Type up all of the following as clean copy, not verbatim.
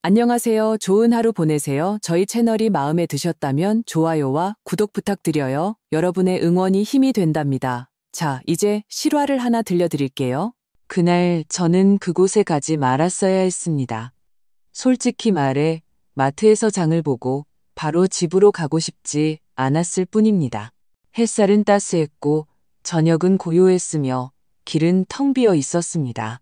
안녕하세요. 좋은 하루 보내세요. 저희 채널이 마음에 드셨다면 좋아요와 구독 부탁드려요. 여러분의 응원이 힘이 된답니다. 자, 이제 실화를 하나 들려드릴게요. 그날 저는 그곳에 가지 말았어야 했습니다. 솔직히 말해 마트에서 장을 보고 바로 집으로 가고 싶지 않았을 뿐입니다. 햇살은 따스했고 저녁은 고요했으며 길은 텅 비어 있었습니다.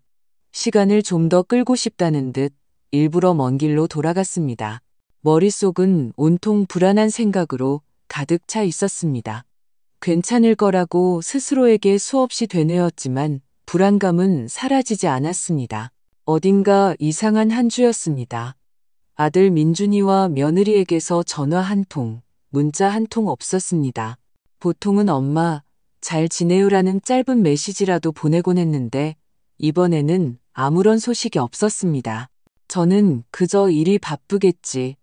시간을 좀 더 끌고 싶다는 듯 일부러 먼 길로 돌아갔습니다. 머릿속은 온통 불안한 생각으로 가득 차 있었습니다. 괜찮을 거라고 스스로에게 수없이 되뇌었지만 불안감은 사라지지 않았습니다. 어딘가 이상한 한 주였습니다. 아들 민준이와 며느리에게서 전화 한 통, 문자 한 통 없었습니다. 보통은 엄마, 잘 지내요라는 짧은 메시지라도 보내곤 했는데 이번에는 아무런 소식이 없었습니다. 저는 그저 일이 바쁘겠지.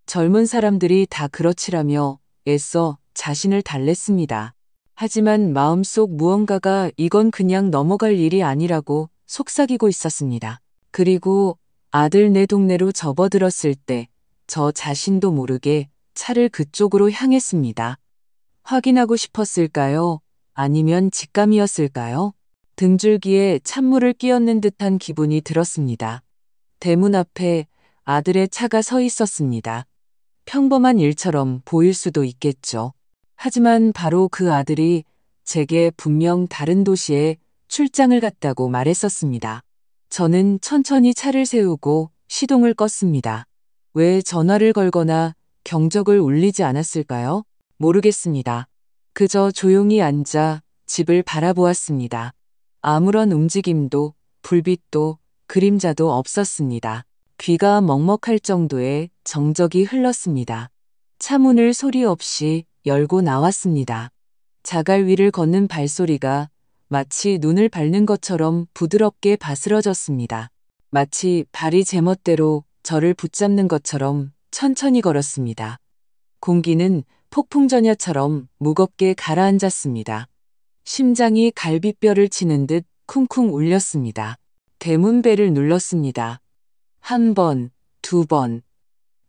젊은 사람들이 다 그렇지라며 애써 자신을 달랬습니다. 하지만 마음속 무언가가 이건 그냥 넘어갈 일이 아니라고 속삭이고 있었습니다. 그리고 아들 내 동네로 접어들었을 때 저 자신도 모르게 차를 그쪽으로 향했습니다. 확인하고 싶었을까요? 아니면 직감이었을까요? 등줄기에 찬물을 끼얹는 듯한 기분이 들었습니다. 대문 앞에 아들의 차가 서 있었습니다. 평범한 일처럼 보일 수도 있겠죠. 하지만 바로 그 아들이 제게 분명 다른 도시에 출장을 갔다고 말했었습니다. 저는 천천히 차를 세우고 시동을 껐습니다. 왜 전화를 걸거나 경적을 울리지 않았을까요? 모르겠습니다. 그저 조용히 앉아 집을 바라보았습니다. 아무런 움직임도 불빛도 그림자도 없었습니다. 귀가 먹먹할 정도의 정적이 흘렀습니다. 차문을 소리 없이 열고 나왔습니다. 자갈 위를 걷는 발소리가 마치 눈을 밟는 것처럼 부드럽게 바스러졌습니다. 마치 발이 제멋대로 저를 붙잡는 것처럼 천천히 걸었습니다. 공기는 폭풍전야처럼 무겁게 가라앉았습니다. 심장이 갈비뼈를 치는 듯 쿵쿵 울렸습니다. 대문벨을 눌렀습니다. 한 번, 두 번.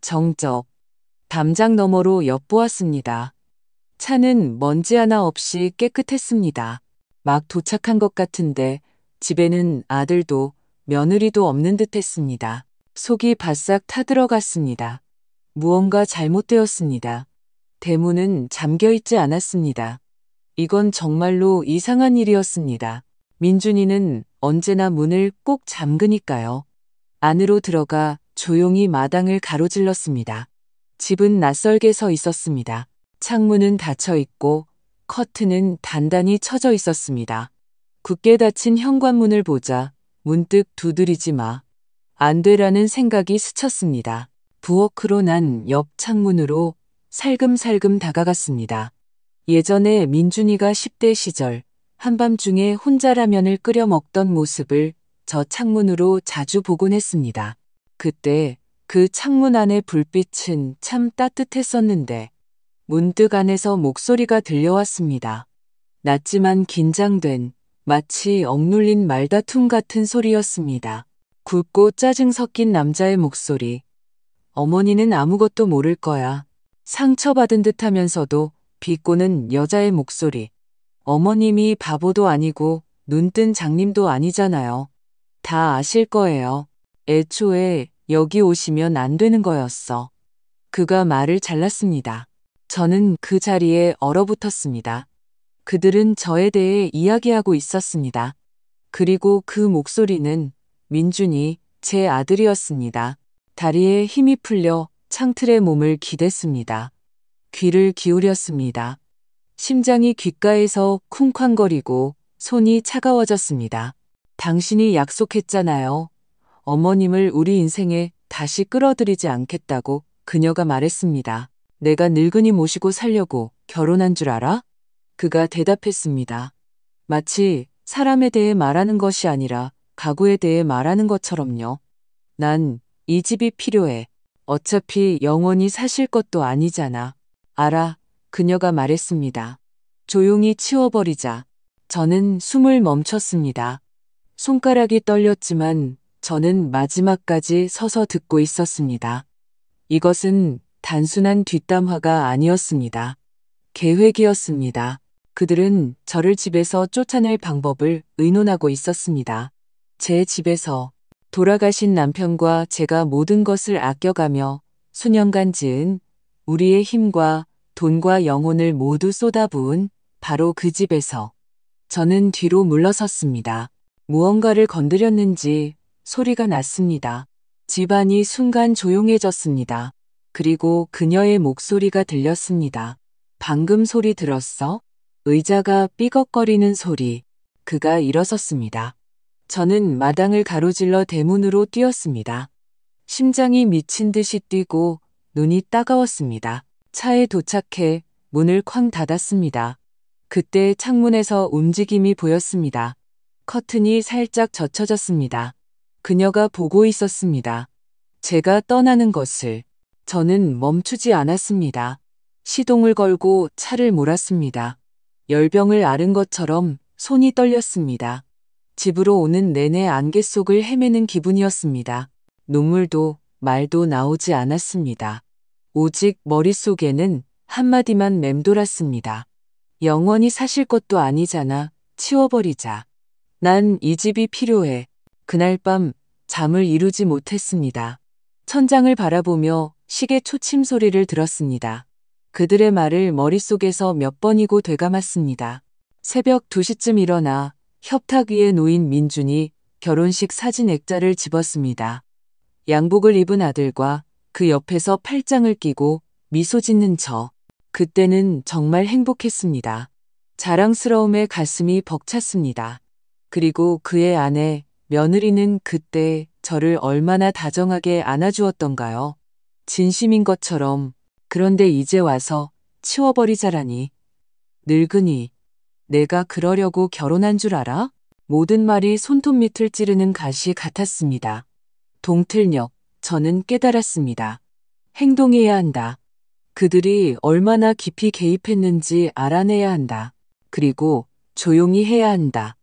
정적. 담장 너머로 엿보았습니다. 차는 먼지 하나 없이 깨끗했습니다. 막 도착한 것 같은데 집에는 아들도 며느리도 없는 듯 했습니다. 속이 바싹 타들어갔습니다. 무언가 잘못되었습니다. 대문은 잠겨있지 않았습니다. 이건 정말로 이상한 일이었습니다. 민준이는 언제나 문을 꼭 잠그니까요. 안으로 들어가 조용히 마당을 가로질렀습니다. 집은 낯설게 서 있었습니다. 창문은 닫혀 있고 커튼은 단단히 쳐져 있었습니다. 굳게 닫힌 현관문을 보자 문득 두드리지 마. 안 되라는 생각이 스쳤습니다. 부엌으로 난 옆 창문으로 살금살금 다가갔습니다. 예전에 민준이가 10대 시절 한밤중에 혼자 라면을 끓여 먹던 모습을 저 창문으로 자주 보곤 했습니다. 그때 그 창문 안의 불빛은 참 따뜻했었는데 문득 안에서 목소리가 들려왔습니다. 낮지만 긴장된 마치 억눌린 말다툼 같은 소리였습니다. 굵고 짜증 섞인 남자의 목소리. 어머니는 아무것도 모를 거야. 상처받은 듯 하면서도 비꼬는 여자의 목소리. 어머님이 바보도 아니고 눈뜬 장님도 아니잖아요. 다 아실 거예요. 애초에 여기 오시면 안 되는 거였어. 그가 말을 잘랐습니다. 저는 그 자리에 얼어붙었습니다. 그들은 저에 대해 이야기하고 있었습니다. 그리고 그 목소리는 민준이 제 아들이었습니다. 다리에 힘이 풀려 창틀에 몸을 기댔습니다. 귀를 기울였습니다. 심장이 귓가에서 쿵쾅거리고 손이 차가워졌습니다. 당신이 약속했잖아요. 어머님을 우리 인생에 다시 끌어들이지 않겠다고 그녀가 말했습니다. 내가 늙은이 모시고 살려고 결혼한 줄 알아? 그가 대답했습니다. 마치 사람에 대해 말하는 것이 아니라 가구에 대해 말하는 것처럼요. 난 이 집이 필요해. 어차피 영원히 사실 것도 아니잖아. 알아. 그녀가 말했습니다. 조용히 치워버리자. 저는 숨을 멈췄습니다. 손가락이 떨렸지만 저는 마지막까지 서서 듣고 있었습니다. 이것은 단순한 뒷담화가 아니었습니다. 계획이었습니다. 그들은 저를 집에서 쫓아낼 방법을 의논하고 있었습니다. 제 집에서 돌아가신 남편과 제가 모든 것을 아껴가며 수년간 지은 우리의 힘과 돈과 영혼을 모두 쏟아부은 바로 그 집에서 저는 뒤로 물러섰습니다. 무언가를 건드렸는지 소리가 났습니다. 집안이 순간 조용해졌습니다. 그리고 그녀의 목소리가 들렸습니다. 방금 소리 들었어? 의자가 삐걱거리는 소리. 그가 일어섰습니다. 저는 마당을 가로질러 대문으로 뛰었습니다. 심장이 미친 듯이 뛰고 눈이 따가웠습니다. 차에 도착해 문을 쾅 닫았습니다. 그때 창문에서 움직임이 보였습니다. 커튼이 살짝 젖혀졌습니다. 그녀가 보고 있었습니다. 제가 떠나는 것을. 저는 멈추지 않았습니다. 시동을 걸고 차를 몰았습니다. 열병을 앓은 것처럼 손이 떨렸습니다. 집으로 오는 내내 안개 속을 헤매는 기분이었습니다. 눈물도 말도 나오지 않았습니다. 오직 머릿속에는 한마디만 맴돌았습니다. 영원히 사실 것도 아니잖아. 치워버리자. 난 이 집이 필요해. 그날 밤 잠을 이루지 못했습니다. 천장을 바라보며 시계 초침 소리를 들었습니다. 그들의 말을 머릿속에서 몇 번이고 되감았습니다. 새벽 2시쯤 일어나 협탁 위에 놓인 민준이 결혼식 사진 액자를 집었습니다. 양복을 입은 아들과 그 옆에서 팔짱을 끼고 미소 짓는 저. 그때는 정말 행복했습니다. 자랑스러움에 가슴이 벅찼습니다. 그리고 그의 아내, 며느리는 그때 저를 얼마나 다정하게 안아주었던가요? 진심인 것처럼. 그런데 이제 와서 치워버리자라니. 늙은이. 내가 그러려고 결혼한 줄 알아? 모든 말이 손톱 밑을 찌르는 가시 같았습니다. 동틀녘. 저는 깨달았습니다. 행동해야 한다. 그들이 얼마나 깊이 개입했는지 알아내야 한다. 그리고 조용히 해야 한다.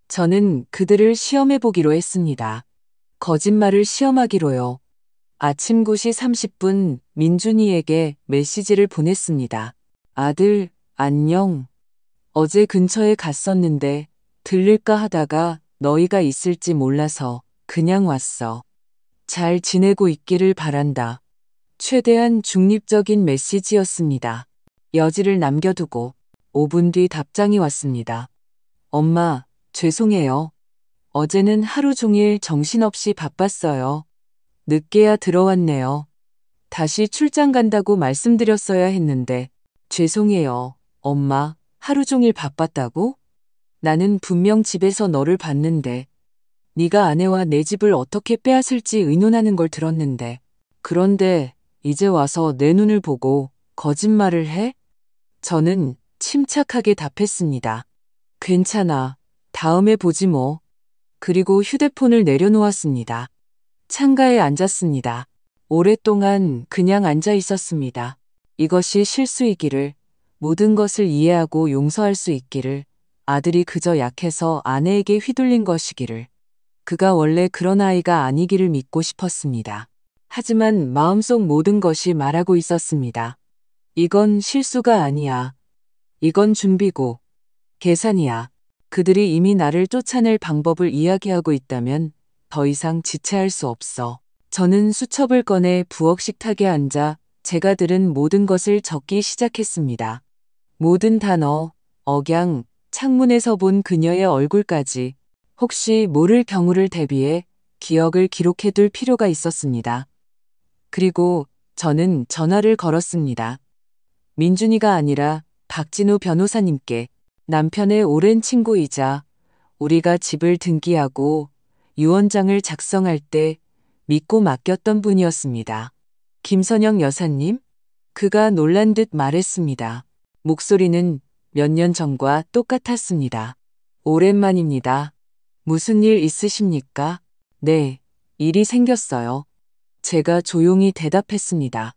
저는 그들을 시험해보기로 했습니다. 거짓말을 시험하기로요. 아침 9시 30분 민준이에게 메시지를 보냈습니다. 아들, 안녕. 어제 근처에 갔었는데 들릴까 하다가 너희가 있을지 몰라서 그냥 왔어. 잘 지내고 있기를 바란다. 최대한 중립적인 메시지였습니다. 여지를 남겨두고 5분 뒤 답장이 왔습니다. 엄마, 죄송해요. 어제는 하루 종일 정신없이 바빴어요. 늦게야 들어왔네요. 다시 출장 간다고 말씀드렸어야 했는데 죄송해요. 엄마, 하루 종일 바빴다고? 나는 분명 집에서 너를 봤는데 네가 아내와 내 집을 어떻게 빼앗을지 의논하는 걸 들었는데 그런데 이제 와서 내 눈을 보고 거짓말을 해? 저는 침착하게 답했습니다. 괜찮아. 다음에 보지 뭐. 그리고 휴대폰을 내려놓았습니다. 창가에 앉았습니다. 오랫동안 그냥 앉아 있었습니다. 이것이 실수이기를, 모든 것을 이해하고 용서할 수 있기를, 아들이 그저 약해서 아내에게 휘둘린 것이기를, 그가 원래 그런 아이가 아니기를 믿고 싶었습니다. 하지만 마음속 모든 것이 말하고 있었습니다. 이건 실수가 아니야. 이건 준비고 계산이야. 그들이 이미 나를 쫓아낼 방법을 이야기하고 있다면 더 이상 지체할 수 없어. 저는 수첩을 꺼내 부엌 식탁에 앉아 제가 들은 모든 것을 적기 시작했습니다. 모든 단어, 억양, 창문에서 본 그녀의 얼굴까지 혹시 모를 경우를 대비해 기억을 기록해둘 필요가 있었습니다. 그리고 저는 전화를 걸었습니다. 민준이가 아니라 박진우 변호사님께. 남편의 오랜 친구이자 우리가 집을 등기하고 유언장을 작성할 때 믿고 맡겼던 분이었습니다. 김선영 여사님? 그가 놀란 듯 말했습니다. 목소리는 몇 년 전과 똑같았습니다. 오랜만입니다. 무슨 일 있으십니까? 네, 일이 생겼어요. 제가 조용히 대답했습니다.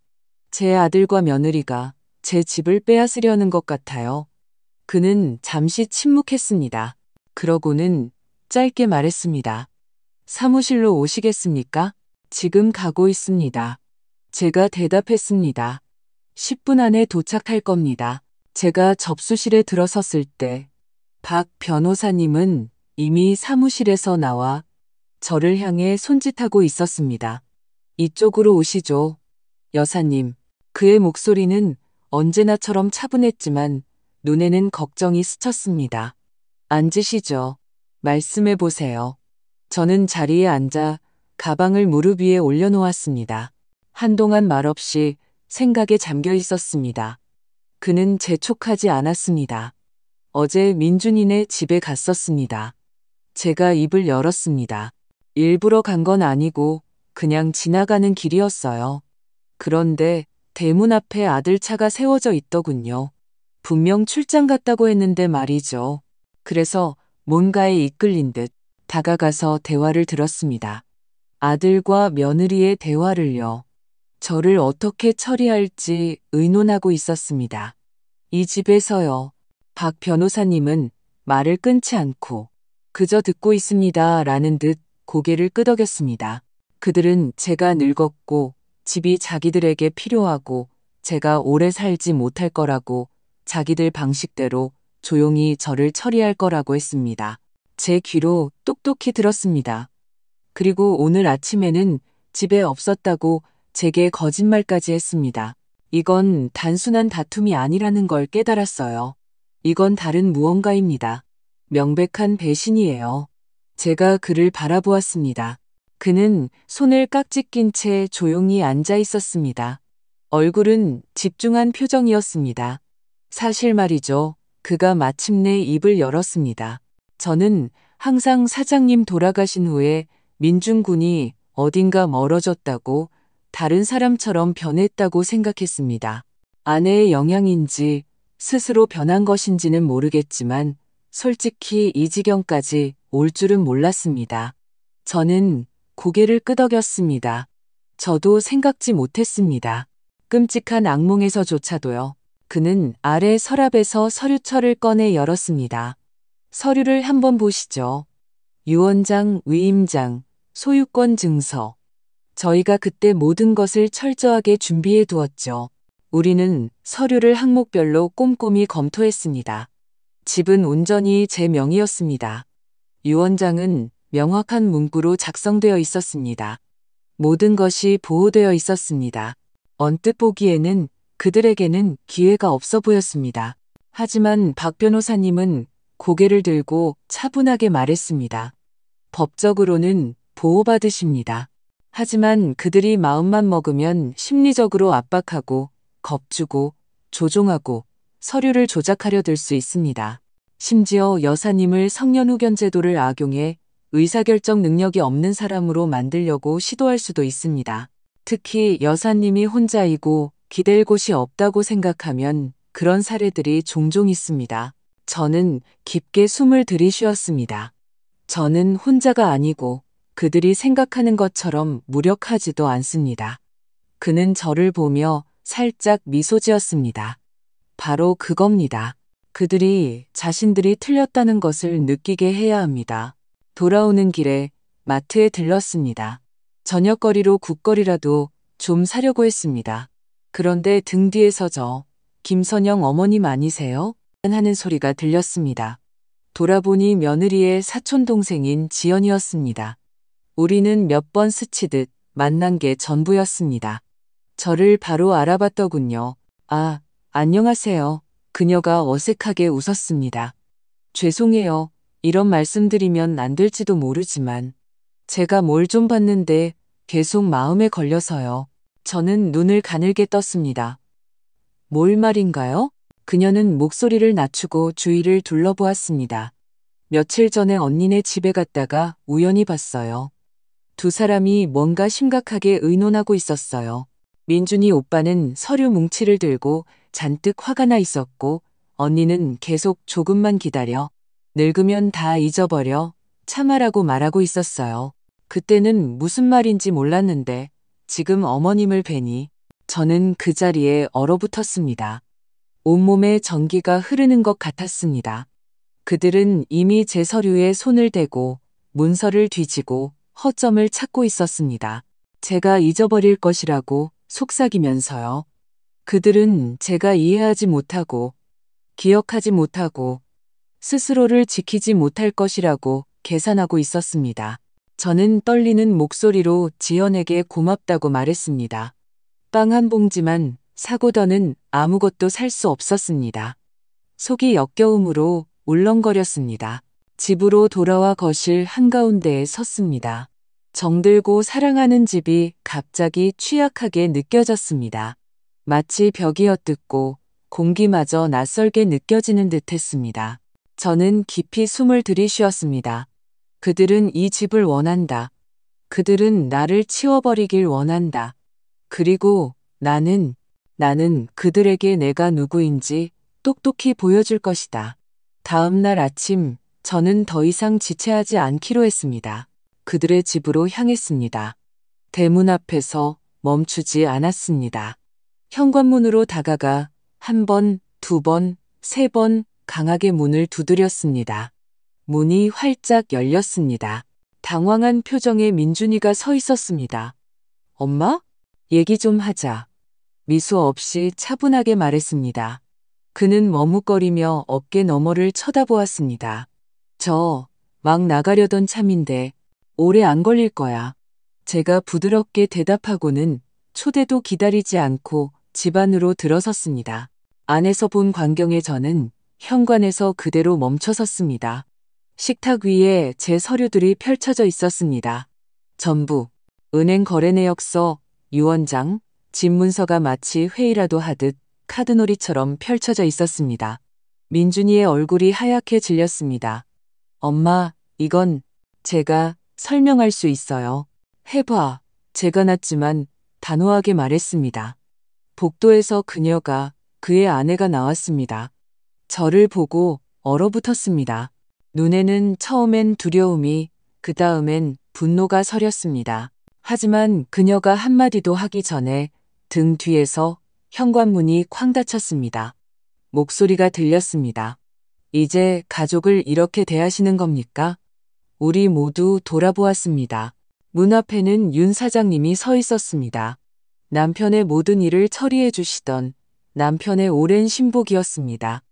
제 아들과 며느리가 제 집을 빼앗으려는 것 같아요. 그는 잠시 침묵했습니다. 그러고는 짧게 말했습니다. 사무실로 오시겠습니까? 지금 가고 있습니다. 제가 대답했습니다. 10분 안에 도착할 겁니다. 제가 접수실에 들어섰을 때 박 변호사님은 이미 사무실에서 나와 저를 향해 손짓하고 있었습니다. 이쪽으로 오시죠. 여사님. 그의 목소리는 언제나처럼 차분했지만 눈에는 걱정이 스쳤습니다. 앉으시죠. 말씀해 보세요. 저는 자리에 앉아 가방을 무릎 위에 올려놓았습니다. 한동안 말없이 생각에 잠겨 있었습니다. 그는 재촉하지 않았습니다. 어제 민준이네 집에 갔었습니다. 제가 입을 열었습니다. 일부러 간 건 아니고 그냥 지나가는 길이었어요. 그런데 대문 앞에 아들 차가 세워져 있더군요. 분명 출장 갔다고 했는데 말이죠. 그래서 뭔가에 이끌린 듯 다가가서 대화를 들었습니다. 아들과 며느리의 대화를요. 저를 어떻게 처리할지 의논하고 있었습니다. 이 집에서요. 박 변호사님은 말을 끊지 않고 그저 듣고 있습니다 라는 듯 고개를 끄덕였습니다. 그들은 제가 늙었고 집이 자기들에게 필요하고 제가 오래 살지 못할 거라고 자기들 방식대로 조용히 저를 처리할 거라고 했습니다. 제 귀로 똑똑히 들었습니다. 그리고 오늘 아침에는 집에 없었다고 제게 거짓말까지 했습니다. 이건 단순한 다툼이 아니라는 걸 깨달았어요. 이건 다른 무언가입니다. 명백한 배신이에요. 제가 그를 바라보았습니다. 그는 손을 깍지 낀 채 조용히 앉아 있었습니다. 얼굴은 집중한 표정이었습니다. 사실 말이죠. 그가 마침내 입을 열었습니다. 저는 항상 사장님 돌아가신 후에 민준 군이 어딘가 멀어졌다고 다른 사람처럼 변했다고 생각했습니다. 아내의 영향인지 스스로 변한 것인지는 모르겠지만 솔직히 이 지경까지 올 줄은 몰랐습니다. 저는 고개를 끄덕였습니다. 저도 생각지 못했습니다. 끔찍한 악몽에서조차도요. 그는 아래 서랍에서 서류철을 꺼내 열었습니다. 서류를 한번 보시죠. 유언장, 위임장, 소유권 증서. 저희가 그때 모든 것을 철저하게 준비해 두었죠. 우리는 서류를 항목별로 꼼꼼히 검토했습니다. 집은 온전히 제 명의였습니다. 유언장은 명확한 문구로 작성되어 있었습니다. 모든 것이 보호되어 있었습니다. 언뜻 보기에는 그들에게는 기회가 없어 보였습니다. 하지만 박 변호사님은 고개를 들고 차분하게 말했습니다. 법적으로는 보호받으십니다. 하지만 그들이 마음만 먹으면 심리적으로 압박하고 겁주고 조종하고 서류를 조작하려 들 수 있습니다. 심지어 여사님을 성년후견 제도를 악용해 의사결정 능력이 없는 사람으로 만들려고 시도할 수도 있습니다. 특히 여사님이 혼자이고 기댈 곳이 없다고 생각하면 그런 사례들이 종종 있습니다. 저는 깊게 숨을 들이쉬었습니다. 저는 혼자가 아니고 그들이 생각하는 것처럼 무력하지도 않습니다. 그는 저를 보며 살짝 미소 지었습니다. 바로 그겁니다. 그들이 자신들이 틀렸다는 것을 느끼게 해야 합니다. 돌아오는 길에 마트에 들렀습니다. 저녁거리로 국거리라도 좀 사려고 했습니다. 그런데 등 뒤에서 김선영 어머님 아니세요? 하는 소리가 들렸습니다. 돌아보니 며느리의 사촌동생인 지연이었습니다. 우리는 몇 번 스치듯 만난 게 전부였습니다. 저를 바로 알아봤더군요. 아, 안녕하세요. 그녀가 어색하게 웃었습니다. 죄송해요. 이런 말씀드리면 안 될지도 모르지만 제가 뭘 좀 봤는데 계속 마음에 걸려서요. 저는 눈을 가늘게 떴습니다. 뭘 말인가요? 그녀는 목소리를 낮추고 주위를 둘러보았습니다. 며칠 전에 언니네 집에 갔다가 우연히 봤어요. 두 사람이 뭔가 심각하게 의논하고 있었어요. 민준이 오빠는 서류 뭉치를 들고 잔뜩 화가 나 있었고 언니는 계속 조금만 기다려. 늙으면 다 잊어버려. 참아라고 말하고 있었어요. 그때는 무슨 말인지 몰랐는데 지금 어머님을 뵈니 저는 그 자리에 얼어붙었습니다. 온몸에 전기가 흐르는 것 같았습니다. 그들은 이미 제 서류에 손을 대고 문서를 뒤지고 허점을 찾고 있었습니다. 제가 잊어버릴 것이라고 속삭이면서요. 그들은 제가 이해하지 못하고 기억하지 못하고 스스로를 지키지 못할 것이라고 계산하고 있었습니다. 저는 떨리는 목소리로 지연에게 고맙다고 말했습니다. 빵 한 봉지만 사고 더는 아무것도 살 수 없었습니다. 속이 역겨움으로 울렁거렸습니다. 집으로 돌아와 거실 한가운데에 섰습니다. 정들고 사랑하는 집이 갑자기 취약하게 느껴졌습니다. 마치 벽이 엇듣고 공기마저 낯설게 느껴지는 듯 했습니다. 저는 깊이 숨을 들이쉬었습니다. 그들은 이 집을 원한다. 그들은 나를 치워버리길 원한다. 그리고 나는 그들에게 내가 누구인지 똑똑히 보여줄 것이다. 다음 날 아침 저는 더 이상 지체하지 않기로 했습니다. 그들의 집으로 향했습니다. 대문 앞에서 멈추지 않았습니다. 현관문으로 다가가 한 번, 두 번, 세 번 강하게 문을 두드렸습니다. 문이 활짝 열렸습니다. 당황한 표정의 민준이가 서 있었습니다. 엄마? 얘기 좀 하자. 미소 없이 차분하게 말했습니다. 그는 머뭇거리며 어깨 너머를 쳐다보았습니다. 막 나가려던 참인데 오래 안 걸릴 거야. 제가 부드럽게 대답하고는 초대도 기다리지 않고 집 안으로 들어섰습니다. 안에서 본 광경에 저는 현관에서 그대로 멈춰섰습니다. 식탁 위에 제 서류들이 펼쳐져 있었습니다. 전부, 은행 거래내역서, 유언장, 집 문서가 마치 회의라도 하듯 카드놀이처럼 펼쳐져 있었습니다. 민준이의 얼굴이 하얗게 질렸습니다. 엄마, 이건 제가 설명할 수 있어요. 해봐. 제가 낳지만 단호하게 말했습니다. 복도에서 그녀가 그의 아내가 나왔습니다. 저를 보고 얼어붙었습니다. 눈에는 처음엔 두려움이, 그 다음엔 분노가 서렸습니다. 하지만 그녀가 한마디도 하기 전에 등 뒤에서 현관문이 쾅 닫혔습니다. 목소리가 들렸습니다. 이제 가족을 이렇게 대하시는 겁니까? 우리 모두 돌아보았습니다. 문 앞에는 윤 사장님이 서 있었습니다. 남편의 모든 일을 처리해 주시던 남편의 오랜 신복이었습니다.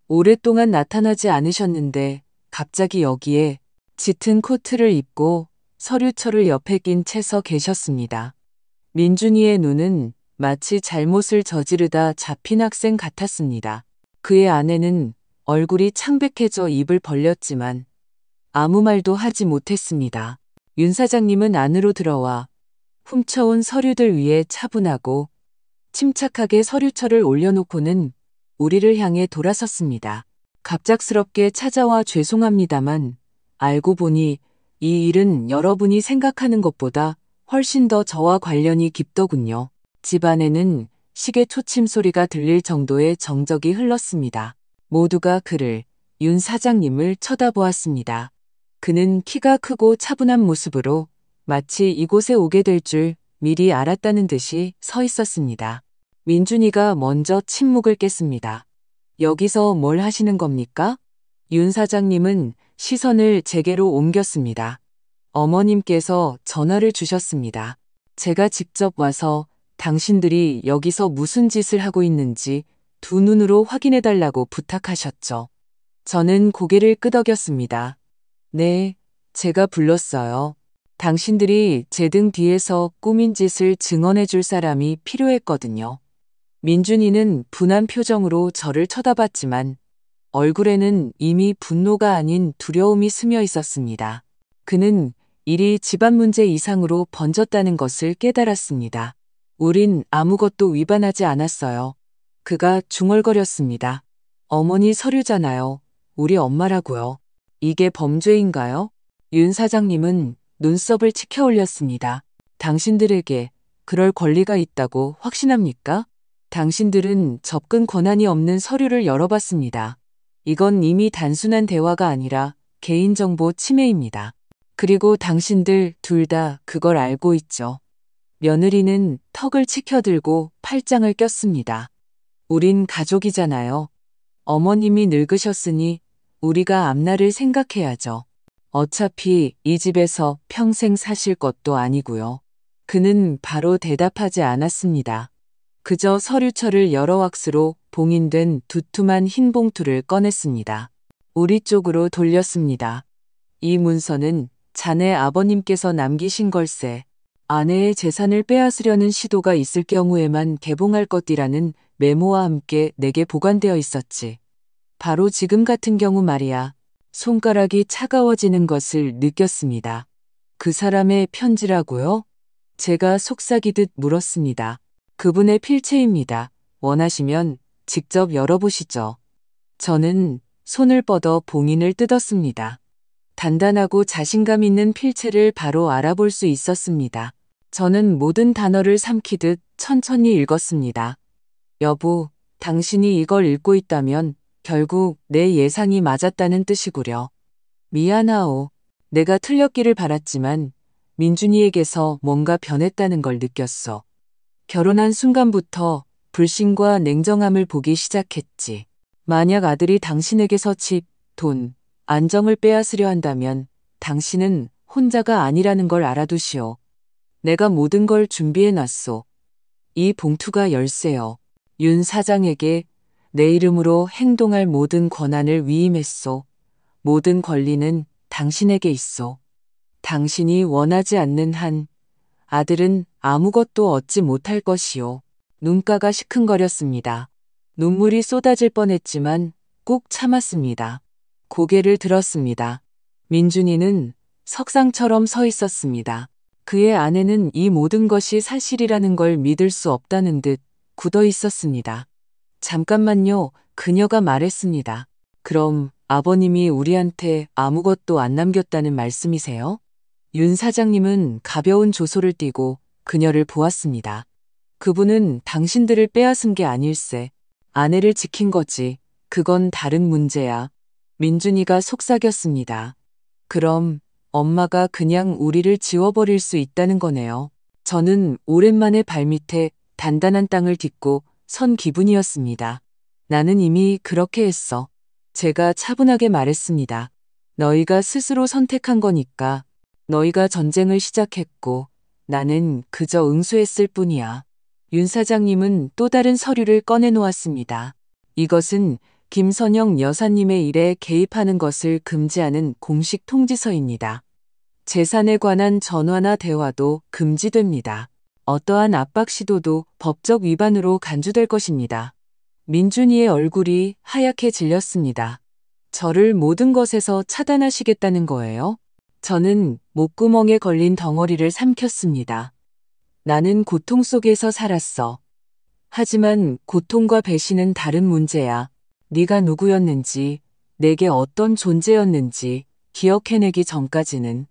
오랫동안 나타나지 않으셨는데 갑자기 여기에 짙은 코트를 입고 서류철을 옆에 낀 채 서 계셨습니다. 민준이의 눈은 마치 잘못을 저지르다 잡힌 학생 같았습니다. 그의 아내는 얼굴이 창백해져 입을 벌렸지만 아무 말도 하지 못했습니다. 윤 사장님은 안으로 들어와 훔쳐온 서류들 위에 차분하고 침착하게 서류철을 올려놓고는 우리를 향해 돌아섰습니다. 갑작스럽게 찾아와 죄송합니다만 알고 보니 이 일은 여러분이 생각하는 것보다 훨씬 더 저와 관련이 깊더군요. 집안에는 시계 초침 소리가 들릴 정도의 정적이 흘렀습니다. 모두가 그를, 윤 사장님을 쳐다보았습니다. 그는 키가 크고 차분한 모습으로 마치 이곳에 오게 될 줄 미리 알았다는 듯이 서 있었습니다. 민준이가 먼저 침묵을 깼습니다. 여기서 뭘 하시는 겁니까? 윤 사장님은 시선을 제게로 옮겼습니다. 어머님께서 전화를 주셨습니다. 제가 직접 와서 당신들이 여기서 무슨 짓을 하고 있는지 두 눈으로 확인해달라고 부탁하셨죠. 저는 고개를 끄덕였습니다. 네, 제가 불렀어요. 당신들이 제 등 뒤에서 꾸민 짓을 증언해 줄 사람이 필요했거든요. 민준이는 분한 표정으로 저를 쳐다봤지만 얼굴에는 이미 분노가 아닌 두려움이 스며 있었습니다. 그는 일이 집안 문제 이상으로 번졌다는 것을 깨달았습니다. 우린 아무것도 위반하지 않았어요. 그가 중얼거렸습니다. 어머니 서류잖아요. 우리 엄마라고요. 이게 범죄인가요? 윤 사장님은 눈썹을 치켜 올렸습니다. 당신들에게 그럴 권리가 있다고 확신합니까? 당신들은 접근 권한이 없는 서류를 열어봤습니다. 이건 이미 단순한 대화가 아니라 개인정보 침해입니다. 그리고 당신들 둘 다 그걸 알고 있죠. 며느리는 턱을 치켜들고 팔짱을 꼈습니다. 우린 가족이잖아요. 어머님이 늙으셨으니 우리가 앞날을 생각해야죠. 어차피 이 집에서 평생 사실 것도 아니고요. 그는 바로 대답하지 않았습니다. 그저 서류철을 여러 왁스로 봉인된 두툼한 흰 봉투를 꺼냈습니다. 우리 쪽으로 돌렸습니다. 이 문서는 자네 아버님께서 남기신 걸세. 아내의 재산을 빼앗으려는 시도가 있을 경우에만 개봉할 것이라는 메모와 함께 내게 보관되어 있었지. 바로 지금 같은 경우 말이야. 손가락이 차가워지는 것을 느꼈습니다. 그 사람의 편지라고요? 제가 속삭이듯 물었습니다. 그분의 필체입니다. 원하시면 직접 열어보시죠. 저는 손을 뻗어 봉인을 뜯었습니다. 단단하고 자신감 있는 필체를 바로 알아볼 수 있었습니다. 저는 모든 단어를 삼키듯 천천히 읽었습니다. 여보, 당신이 이걸 읽고 있다면 결국 내 예상이 맞았다는 뜻이구려. 미안하오. 내가 틀렸기를 바랐지만 민준이에게서 뭔가 변했다는 걸 느꼈어. 결혼한 순간부터 불신과 냉정함을 보기 시작했지. 만약 아들이 당신에게서 집, 돈, 안정을 빼앗으려 한다면 당신은 혼자가 아니라는 걸 알아두시오. 내가 모든 걸 준비해놨소. 이 봉투가 열쇠요. 윤 사장에게 내 이름으로 행동할 모든 권한을 위임했소. 모든 권리는 당신에게 있소. 당신이 원하지 않는 한 아들은 아무것도 얻지 못할 것이요. 눈가가 시큰거렸습니다. 눈물이 쏟아질 뻔했지만 꼭 참았습니다. 고개를 들었습니다. 민준이는 석상처럼 서 있었습니다. 그의 아내는 이 모든 것이 사실이라는 걸 믿을 수 없다는 듯 굳어 있었습니다. 잠깐만요. 그녀가 말했습니다. 그럼 아버님이 우리한테 아무것도 안 남겼다는 말씀이세요? 윤 사장님은 가벼운 조소를 띠고 그녀를 보았습니다. 그분은 당신들을 빼앗은 게 아닐세. 아내를 지킨 거지. 그건 다른 문제야. 민준이가 속삭였습니다. 그럼 엄마가 그냥 우리를 지워버릴 수 있다는 거네요. 저는 오랜만에 발밑에 단단한 땅을 딛고 선 기분이었습니다. 나는 이미 그렇게 했어. 제가 차분하게 말했습니다. 너희가 스스로 선택한 거니까. 너희가 전쟁을 시작했고 나는 그저 응수했을 뿐이야. 윤 사장님은 또 다른 서류를 꺼내놓았습니다. 이것은 김선영 여사님의 일에 개입하는 것을 금지하는 공식 통지서입니다. 재산에 관한 전화나 대화도 금지됩니다. 어떠한 압박 시도도 법적 위반으로 간주될 것입니다. 민준이의 얼굴이 하얗게 질렸습니다. 저를 모든 것에서 차단하시겠다는 거예요? 저는 목구멍에 걸린 덩어리를 삼켰습니다. 나는 고통 속에서 살았어. 하지만 고통과 배신은 다른 문제야. 네가 누구였는지, 내게 어떤 존재였는지 기억해내기 전까지는.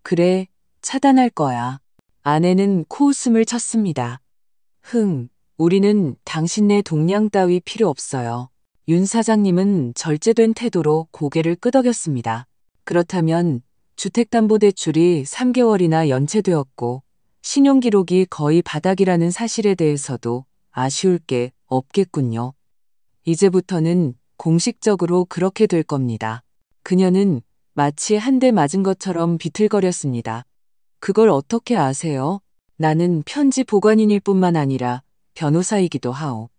그래, 차단할 거야. 아내는 코웃음을 쳤습니다. 우리는 당신네 동량 따위 필요 없어요. 윤 사장님은 절제된 태도로 고개를 끄덕였습니다. 그렇다면 주택담보대출이 3개월이나 연체되었고 신용기록이 거의 바닥이라는 사실에 대해서도 아쉬울 게 없겠군요. 이제부터는 공식적으로 그렇게 될 겁니다. 그녀는 마치 한 대 맞은 것처럼 비틀거렸습니다. 그걸 어떻게 아세요? 나는 편지 보관인일 뿐만 아니라 변호사이기도 하오.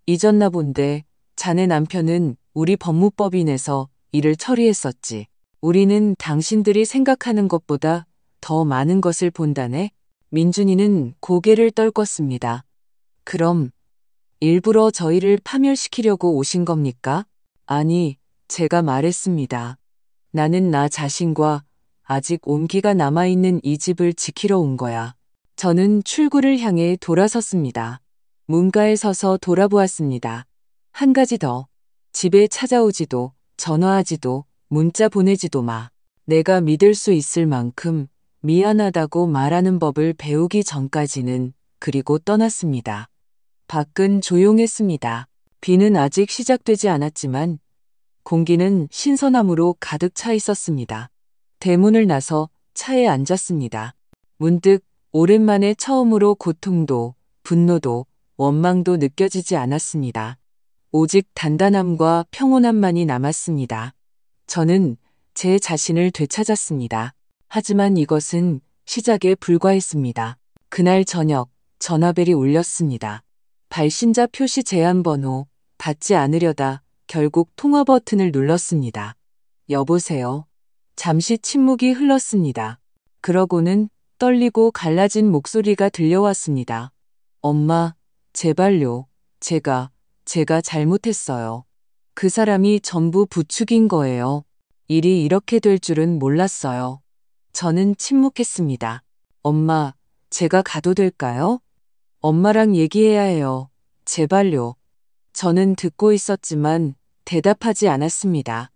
잊었나 본데 자네 남편은 우리 법무법인에서 일을 처리했었지. 우리는 당신들이 생각하는 것보다 더 많은 것을 본다네. 민준이는 고개를 떨궜습니다. 그럼 일부러 저희를 파멸시키려고 오신 겁니까? 아니, 제가 말했습니다. 나는 나 자신과 아직 온기가 남아있는 이 집을 지키러 온 거야. 저는 출구를 향해 돌아섰습니다. 문가에 서서 돌아보았습니다. 한 가지 더. 집에 찾아오지도 전화하지도 문자 보내지도 마. 내가 믿을 수 있을 만큼 미안하다고 말하는 법을 배우기 전까지는. 그리고 떠났습니다. 밖은 조용했습니다. 비는 아직 시작되지 않았지만 공기는 신선함으로 가득 차 있었습니다. 대문을 나서 차에 앉았습니다. 문득 오랜만에 처음으로 고통도 분노도 원망도 느껴지지 않았습니다. 오직 단단함과 평온함만이 남았습니다. 저는 제 자신을 되찾았습니다. 하지만 이것은 시작에 불과했습니다. 그날 저녁 전화벨이 울렸습니다. 발신자 표시 제한 번호 받지 않으려다 결국 통화 버튼을 눌렀습니다. 여보세요. 잠시 침묵이 흘렀습니다. 그러고는 떨리고 갈라진 목소리가 들려왔습니다. 엄마, 제발요. 제가 잘못했어요. 그 사람이 전부 부축인 거예요. 일이 이렇게 될 줄은 몰랐어요. 저는 침묵했습니다. 엄마, 제가 가도 될까요? 엄마랑 얘기해야 해요. 제발요. 저는 듣고 있었지만 대답하지 않았습니다.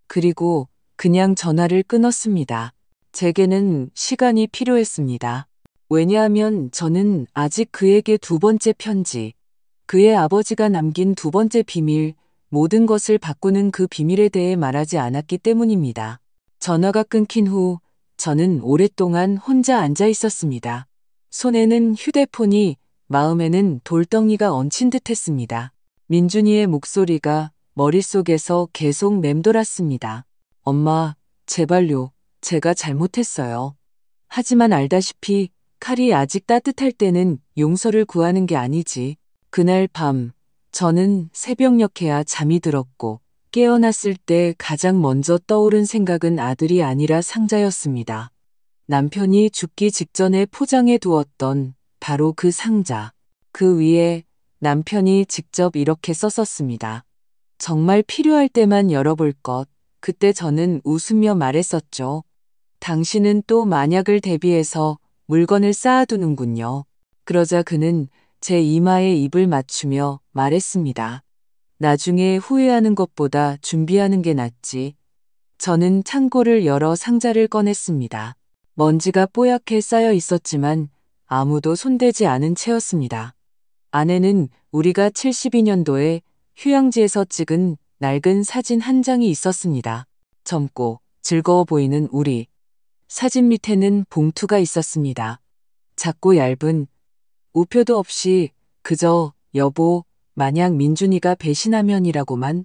그리고 그냥 전화를 끊었습니다. 제게는 시간이 필요했습니다. 왜냐하면 저는 아직 그에게 두 번째 편지, 그의 아버지가 남긴 두 번째 비밀, 모든 것을 바꾸는 그 비밀에 대해 말하지 않았기 때문입니다. 전화가 끊긴 후 저는 오랫동안 혼자 앉아 있었습니다. 손에는 휴대폰이, 마음에는 돌덩이가 얹힌 듯했습니다. 민준이의 목소리가 머릿속에서 계속 맴돌았습니다. 엄마, 제발요. 제가 잘못했어요. 하지만 알다시피 칼이 아직 따뜻할 때는 용서를 구하는 게 아니지. 그날 밤 저는 새벽녘에야 잠이 들었고 깨어났을 때 가장 먼저 떠오른 생각은 아들이 아니라 상자였습니다. 남편이 죽기 직전에 포장해 두었던 바로 그 상자. 그 위에 남편이 직접 이렇게 썼었습니다. 정말 필요할 때만 열어볼 것. 그때 저는 웃으며 말했었죠. 당신은 또 만약을 대비해서 물건을 쌓아두는군요. 그러자 그는 제 이마에 입을 맞추며 말했습니다. 나중에 후회하는 것보다 준비하는 게 낫지. 저는 창고를 열어 상자를 꺼냈습니다. 먼지가 뽀얗게 쌓여 있었지만 아무도 손대지 않은 채였습니다. 안에는 우리가 72년도에 휴양지에서 찍은 낡은 사진 한 장이 있었습니다. 젊고 즐거워 보이는 우리. 사진 밑에는 봉투가 있었습니다. 작고 얇은, 우표도 없이 그저 여보, 만약 민준이가 배신하면이라고만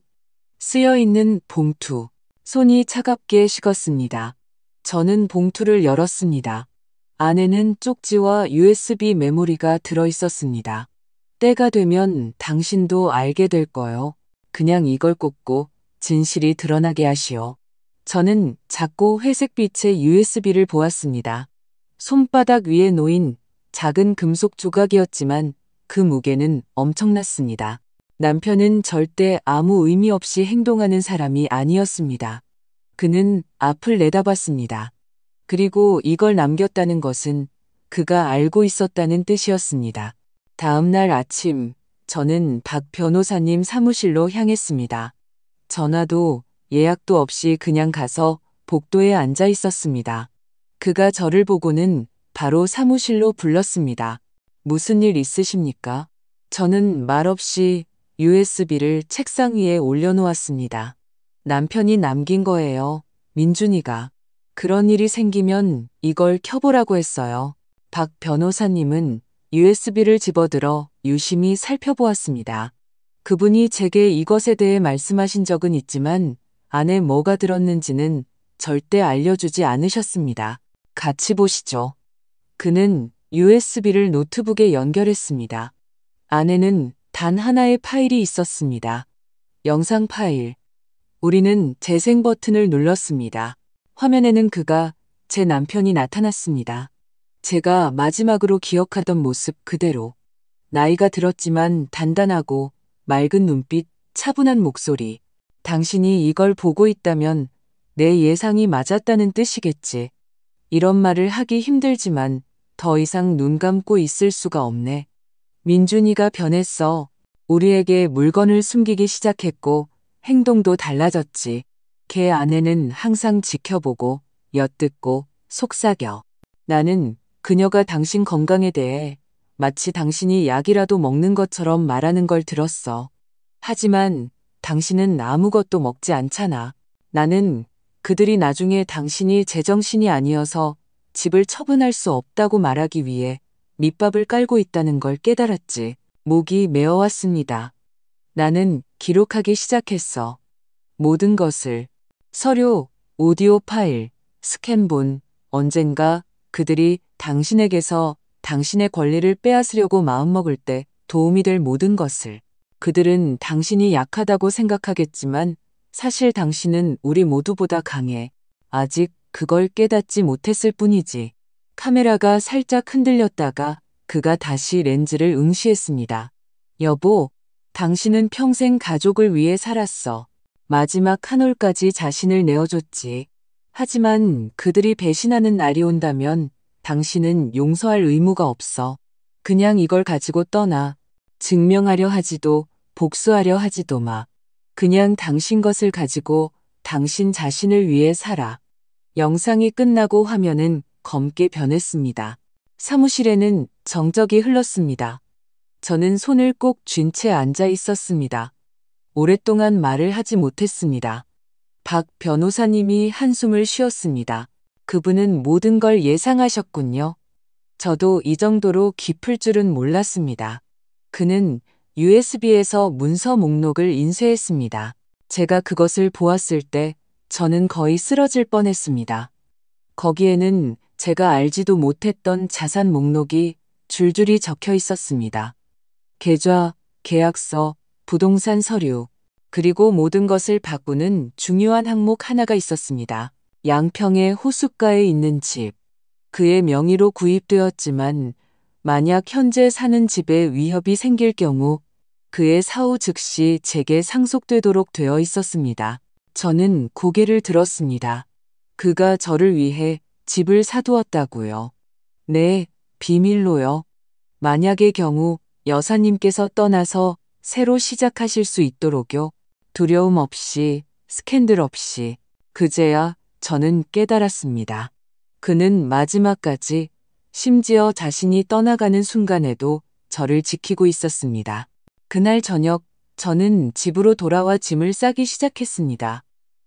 쓰여있는 봉투. 손이 차갑게 식었습니다. 저는 봉투를 열었습니다. 안에는 쪽지와 USB 메모리가 들어있었습니다. 때가 되면 당신도 알게 될 거요. 그냥 이걸 꽂고 진실이 드러나게 하시오. 저는 작고 회색빛의 USB를 보았습니다. 손바닥 위에 놓인 작은 금속 조각이었지만 그 무게는 엄청났습니다. 남편은 절대 아무 의미 없이 행동하는 사람이 아니었습니다. 그는 앞을 내다봤습니다. 그리고 이걸 남겼다는 것은 그가 알고 있었다는 뜻이었습니다. 다음 날 아침, 저는 박 변호사님 사무실로 향했습니다. 전화도 예약도 없이 그냥 가서 복도에 앉아 있었습니다. 그가 저를 보고는 바로 사무실로 불렀습니다. 무슨 일 있으십니까? 저는 말없이 USB를 책상 위에 올려놓았습니다. 남편이 남긴 거예요. 민준이가. 그런 일이 생기면 이걸 켜보라고 했어요. 박 변호사님은 USB를 집어들어 유심히 살펴보았습니다. 그분이 제게 이것에 대해 말씀하신 적은 있지만 안에 뭐가 들었는지는 절대 알려주지 않으셨습니다. 같이 보시죠. 그는 USB를 노트북에 연결했습니다. 안에는 단 하나의 파일이 있었습니다. 영상 파일. 우리는 재생 버튼을 눌렀습니다. 화면에는 그가, 제 남편이 나타났습니다. 제가 마지막으로 기억하던 모습 그대로. 나이가 들었지만 단단하고 맑은 눈빛, 차분한 목소리. 당신이 이걸 보고 있다면 내 예상이 맞았다는 뜻이겠지. 이런 말을 하기 힘들지만 더 이상 눈 감고 있을 수가 없네. 민준이가 변했어. 우리에게 물건을 숨기기 시작했고 행동도 달라졌지. 걔 아내는 항상 지켜보고 엿듣고 속삭여. 나는 그녀가 당신 건강에 대해 마치 당신이 약이라도 먹는 것처럼 말하는 걸 들었어. 하지만 당신은 아무것도 먹지 않잖아. 나는 그들이 나중에 당신이 제정신이 아니어서 집을 처분할 수 없다고 말하기 위해 밑밥을 깔고 있다는 걸 깨달았지. 목이 메어왔습니다. 나는 기록하기 시작했어. 모든 것을. 서류, 오디오 파일, 스캔본, 언젠가 그들이 당신에게서 당신의 권리를 빼앗으려고 마음먹을 때 도움이 될 모든 것을. 그들은 당신이 약하다고 생각하겠지만 사실 당신은 우리 모두보다 강해. 아직 그걸 깨닫지 못했을 뿐이지. 카메라가 살짝 흔들렸다가 그가 다시 렌즈를 응시했습니다. 여보, 당신은 평생 가족을 위해 살았어. 마지막 한 올까지 자신을 내어줬지. 하지만 그들이 배신하는 날이 온다면 당신은 용서할 의무가 없어. 그냥 이걸 가지고 떠나. 증명하려 하지도 복수하려 하지도 마. 그냥 당신 것을 가지고 당신 자신을 위해 살아. 영상이 끝나고 화면은 검게 변했습니다. 사무실에는 정적이 흘렀습니다. 저는 손을 꼭 쥔 채 앉아 있었습니다. 오랫동안 말을 하지 못했습니다. 박 변호사님이 한숨을 쉬었습니다. 그분은 모든 걸 예상하셨군요. 저도 이 정도로 깊을 줄은 몰랐습니다. 그는 USB에서 문서 목록을 인쇄했습니다. 제가 그것을 보았을 때 저는 거의 쓰러질 뻔했습니다. 거기에는 제가 알지도 못했던 자산 목록이 줄줄이 적혀 있었습니다. 계좌, 계약서, 부동산 서류, 그리고 모든 것을 바꾸는 중요한 항목 하나가 있었습니다. 양평의 호숫가에 있는 집. 그의 명의로 구입되었지만 만약 현재 사는 집에 위협이 생길 경우 그의 사후 즉시 제게 상속되도록 되어 있었습니다. 저는 고개를 들었습니다. 그가 저를 위해 집을 사두었다고요. 네, 비밀로요. 만약의 경우 여사님께서 떠나서 새로 시작하실 수 있도록요. 두려움 없이, 스캔들 없이. 그제야 저는 깨달았습니다. 그는 마지막까지, 심지어 자신이 떠나가는 순간에도 저를 지키고 있었습니다. 그날 저녁 저는 집으로 돌아와 짐을 싸기 시작했습니다.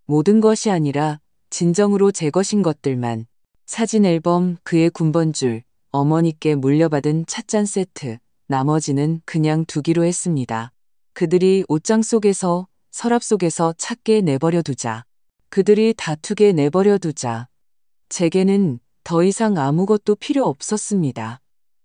모든 것이 아니라 진정으로 제 것인 것들만. 사진 앨범, 그의 군번줄, 어머니께 물려받은 찻잔 세트, 나머지는 그냥 두기로 했습니다. 그들이 옷장 속에서, 서랍 속에서 찾게 내버려 두자. 그들이 다투게 내버려 두자. 제게는 더 이상 아무것도 필요 없었습니다.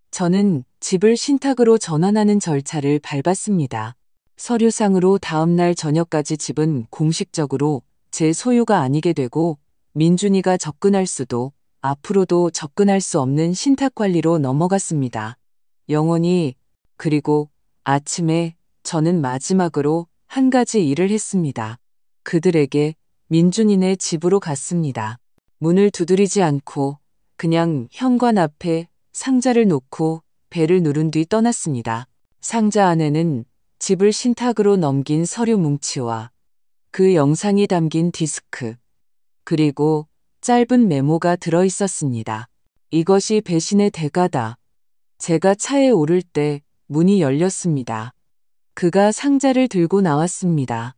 저는 집을 신탁으로 전환하는 절차를 밟았습니다. 서류상으로 다음날 저녁까지 집은 공식적으로 제 소유가 아니게 되고 민준이가 접근할 수도 앞으로도 접근할 수 없는 신탁관리로 넘어갔습니다. 영원히. 그리고 아침에 저는 마지막으로 한 가지 일을 했습니다. 그들에게 민준이네 집으로 갔습니다. 문을 두드리지 않고 그냥 현관 앞에 상자를 놓고 벨을 누른 뒤 떠났습니다. 상자 안에는 집을 신탁으로 넘긴 서류 뭉치와 그 영상이 담긴 디스크, 그리고 짧은 메모가 들어 있었습니다. 이것이 배신의 대가다. 제가 차에 오를 때 문이 열렸습니다. 그가 상자를 들고 나왔습니다.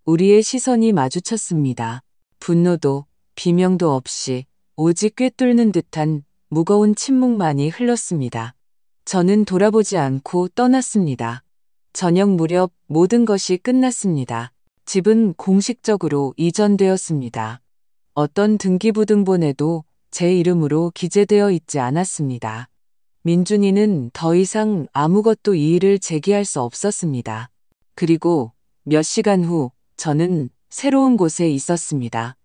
우리의 시선이 마주쳤습니다. 분노도 비명도 없이 오직 꿰뚫는 듯한 무거운 침묵만이 흘렀습니다. 저는 돌아보지 않고 떠났습니다. 저녁 무렵 모든 것이 끝났습니다. 집은 공식적으로 이전되었습니다. 어떤 등기부등본에도 제 이름으로 기재되어 있지 않았습니다. 민준이는 더 이상 아무것도 이의를 제기할 수 없었습니다. 그리고 몇 시간 후 저는 새로운 곳에 있었습니다.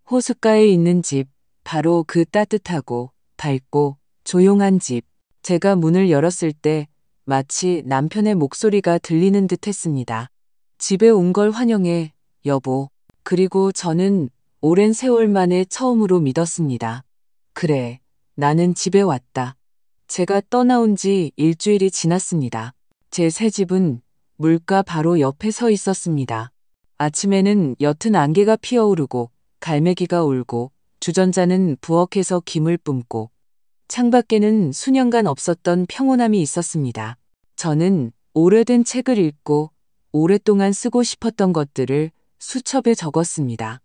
호숫가에 있는 집, 바로 그 따뜻하고 밝고 조용한 집. 제가 문을 열었을 때 마치 남편의 목소리가 들리는 듯 했습니다. 집에 온 걸 환영해, 여보. 그리고 저는 오랜 세월 만에 처음으로 믿었습니다. 그래, 나는 집에 왔다. 제가 떠나온 지 일주일이 지났습니다. 제 새 집은 물가 바로 옆에 서 있었습니다. 아침에는 옅은 안개가 피어오르고 갈매기가 울고 주전자는 부엌에서 김을 뿜고 창밖에는 수년간 없었던 평온함이 있었습니다. 저는 오래된 책을 읽고 오랫동안 쓰고 싶었던 것들을 수첩에 적었습니다.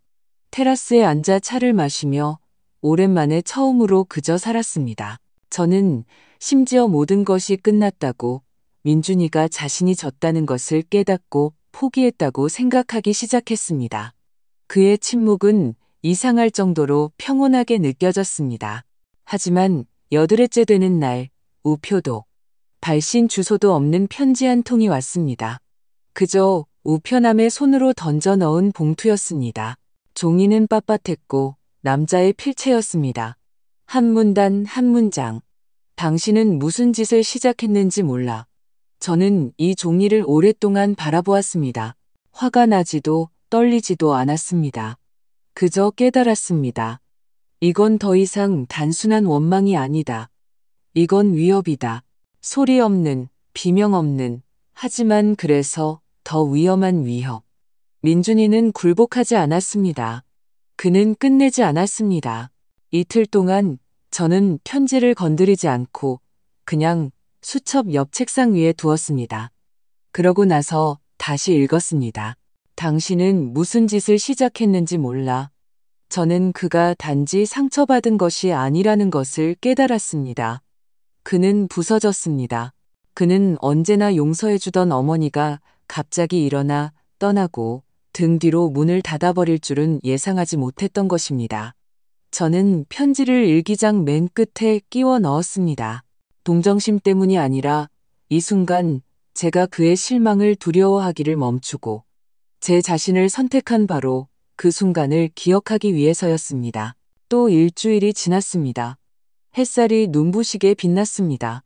테라스에 앉아 차를 마시며 오랜만에 처음으로 그저 살았습니다. 저는 심지어 모든 것이 끝났다고, 민준이가 자신이 졌다는 것을 깨닫고 포기했다고 생각하기 시작했습니다. 그의 침묵은 이상할 정도로 평온하게 느껴졌습니다. 하지만 8회째 되는 날, 우표도, 발신 주소도 없는 편지 한 통이 왔습니다. 그저 우편함에 손으로 던져 넣은 봉투였습니다. 종이는 빳빳했고 남자의 필체였습니다. 한 문단 한 문장. 당신은 무슨 짓을 시작했는지 몰라. 저는 이 종이를 오랫동안 바라보았습니다. 화가 나지도 떨리지도 않았습니다. 그저 깨달았습니다. 이건 더 이상 단순한 원망이 아니다. 이건 위협이다. 소리 없는, 비명 없는, 하지만 그래서 더 위험한 위협. 민준이는 굴복하지 않았습니다. 그는 끝내지 않았습니다. 이틀 동안 저는 편지를 건드리지 않고 그냥 수첩 옆 책상 위에 두었습니다. 그러고 나서 다시 읽었습니다. 당신은 무슨 짓을 시작했는지 몰라. 저는 그가 단지 상처받은 것이 아니라는 것을 깨달았습니다. 그는 부서졌습니다. 그는 언제나 용서해주던 어머니가 갑자기 일어나 떠나고 등 뒤로 문을 닫아버릴 줄은 예상하지 못했던 것입니다. 저는 편지를 일기장 맨 끝에 끼워 넣었습니다. 동정심 때문이 아니라 이 순간 제가 그의 실망을 두려워하기를 멈추고 제 자신을 선택한 바로 그 순간을 기억하기 위해서였습니다. 또 일주일이 지났습니다. 햇살이 눈부시게 빛났습니다.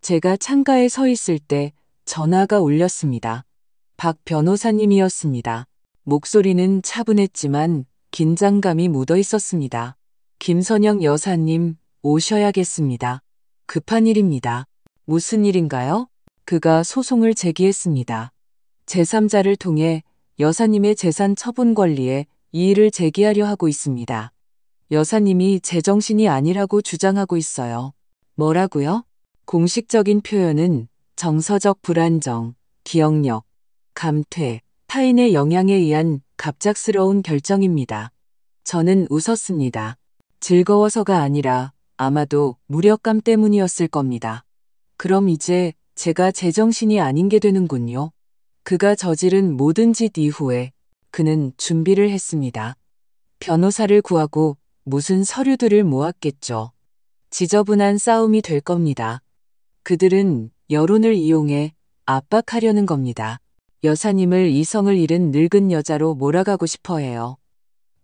제가 창가에 서 있을 때 전화가 울렸습니다. 박 변호사님이었습니다. 목소리는 차분했지만 긴장감이 묻어 있었습니다. 김선영 여사님, 오셔야겠습니다. 급한 일입니다. 무슨 일인가요? 그가 소송을 제기했습니다. 제3자를 통해 여사님의 재산 처분 권리에 이의를 제기하려 하고 있습니다. 여사님이 제정신이 아니라고 주장하고 있어요. 뭐라고요? 공식적인 표현은 정서적 불안정, 기억력, 감퇴, 타인의 영향에 의한 갑작스러운 결정입니다. 저는 웃었습니다. 즐거워서가 아니라 아마도 무력감 때문이었을 겁니다. 그럼 이제 제가 제정신이 아닌 게 되는군요. 그가 저지른 모든 짓 이후에 그는 준비를 했습니다. 변호사를 구하고 무슨 서류들을 모았겠죠. 지저분한 싸움이 될 겁니다. 그들은 여론을 이용해 압박하려는 겁니다. 여사님을 이성을 잃은 늙은 여자로 몰아가고 싶어 해요.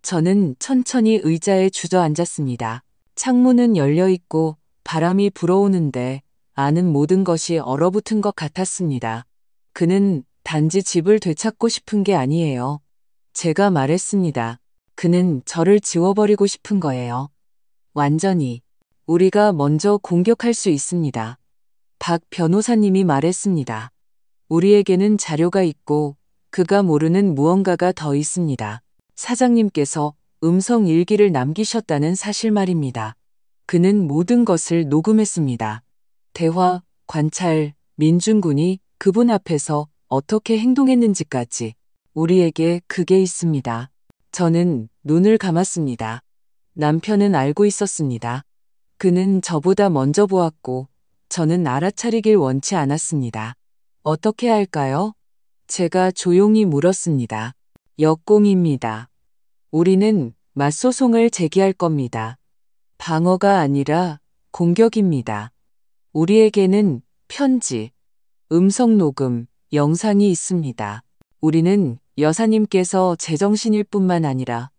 저는 천천히 의자에 주저앉았습니다. 창문은 열려 있고 바람이 불어오는데 아는 모든 것이 얼어붙은 것 같았습니다. 그는 단지 집을 되찾고 싶은 게 아니에요. 제가 말했습니다. 그는 저를 지워버리고 싶은 거예요. 완전히. 우리가 먼저 공격할 수 있습니다. 박 변호사님이 말했습니다. 우리에게는 자료가 있고 그가 모르는 무언가가 더 있습니다. 사장님께서 음성 일기를 남기셨다는 사실 말입니다. 그는 모든 것을 녹음했습니다. 대화, 관찰, 민준군이 그분 앞에서 어떻게 행동했는지까지 우리에게 그게 있습니다. 저는 눈을 감았습니다. 남편은 알고 있었습니다. 그는 저보다 먼저 보았고 저는 알아차리길 원치 않았습니다. 어떻게 할까요? 제가 조용히 물었습니다. 역공입니다. 우리는 맞소송을 제기할 겁니다. 방어가 아니라 공격입니다. 우리에게는 편지, 음성 녹음, 영상이 있습니다. 우리는 여사님께서 제정신일 뿐만 아니라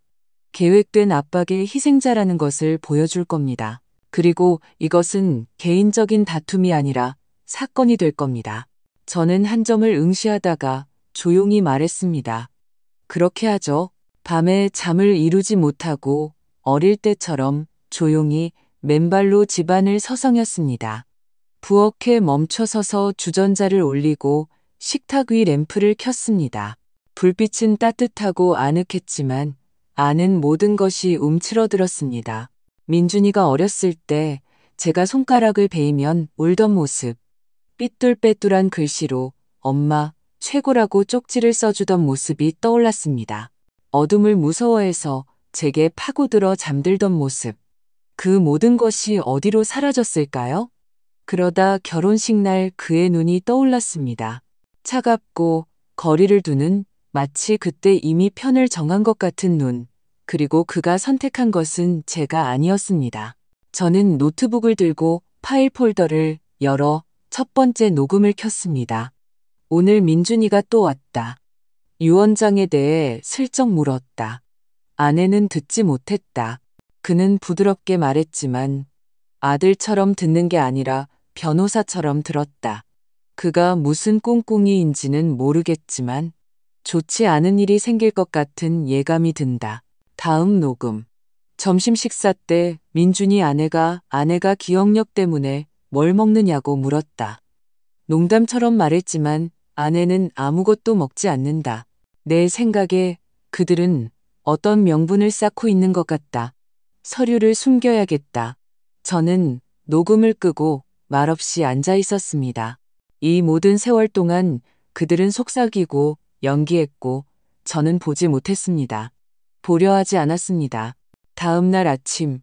계획된 압박의 희생자라는 것을 보여줄 겁니다. 그리고 이것은 개인적인 다툼이 아니라 사건이 될 겁니다. 저는 한 점을 응시하다가 조용히 말했습니다. 그렇게 하죠. 밤에 잠을 이루지 못하고 어릴 때처럼 조용히 맨발로 집안을 서성였습니다. 부엌에 멈춰서서 주전자를 올리고 식탁 위 램프를 켰습니다. 불빛은 따뜻하고 아늑했지만 아는 모든 것이 움츠러들었습니다. 민준이가 어렸을 때 제가 손가락을 베이면 울던 모습, 삐뚤빼뚤한 글씨로 엄마 최고라고 쪽지를 써주던 모습이 떠올랐습니다. 어둠을 무서워해서 제게 파고들어 잠들던 모습, 그 모든 것이 어디로 사라졌을까요? 그러다 결혼식 날 그의 눈이 떠올랐습니다. 차갑고 거리를 두는 마치 그때 이미 편을 정한 것 같은 눈, 그리고 그가 선택한 것은 제가 아니었습니다. 저는 노트북을 들고 파일 폴더를 열어 첫 번째 녹음을 켰습니다. 오늘 민준이가 또 왔다. 유언장에 대해 슬쩍 물었다. 아내는 듣지 못했다. 그는 부드럽게 말했지만 아들처럼 듣는 게 아니라 변호사처럼 들었다. 그가 무슨 꿍꿍이인지는 모르겠지만 좋지 않은 일이 생길 것 같은 예감이 든다. 다음 녹음. 점심 식사 때 민준이 아내가 기억력 때문에 뭘 먹느냐고 물었다. 농담처럼 말했지만 아내는 아무것도 먹지 않는다. 내 생각에 그들은 어떤 명분을 쌓고 있는 것 같다. 서류를 숨겨야겠다. 저는 녹음을 끄고 말없이 앉아 있었습니다. 이 모든 세월 동안 그들은 속삭이고 연기했고 저는 보지 못했습니다. 보려 하지 않았습니다. 다음 날 아침,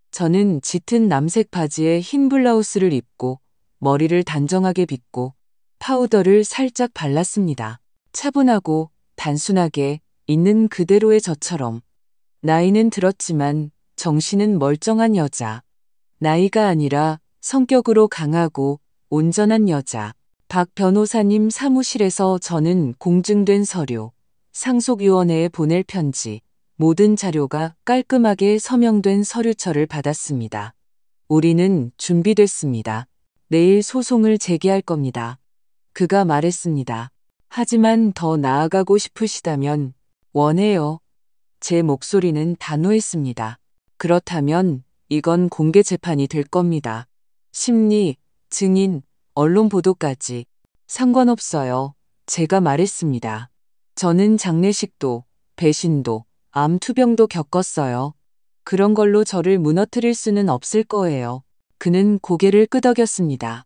저는 짙은 남색 바지에 흰 블라우스를 입고 머리를 단정하게 빗고 파우더를 살짝 발랐습니다. 차분하고 단순하게 있는 그대로의 저처럼. 나이는 들었지만 정신은 멀쩡한 여자. 나이가 아니라 성격으로 강하고 온전한 여자. 박 변호사님 사무실에서 저는 공증된 서류, 상속위원회에 보낼 편지, 모든 자료가 깔끔하게 서명된 서류처를 받았습니다. 우리는 준비됐습니다. 내일 소송을 제기할 겁니다. 그가 말했습니다. 하지만 더 나아가고 싶으시다면 원해요. 제 목소리는 단호했습니다. 그렇다면 이건 공개 재판이 될 겁니다. 심리, 증인, 언론 보도까지 상관없어요. 제가 말했습니다. 저는 장례식도, 배신도, 암 투병도 겪었어요. 그런 걸로 저를 무너뜨릴 수는 없을 거예요. 그는 고개를 끄덕였습니다.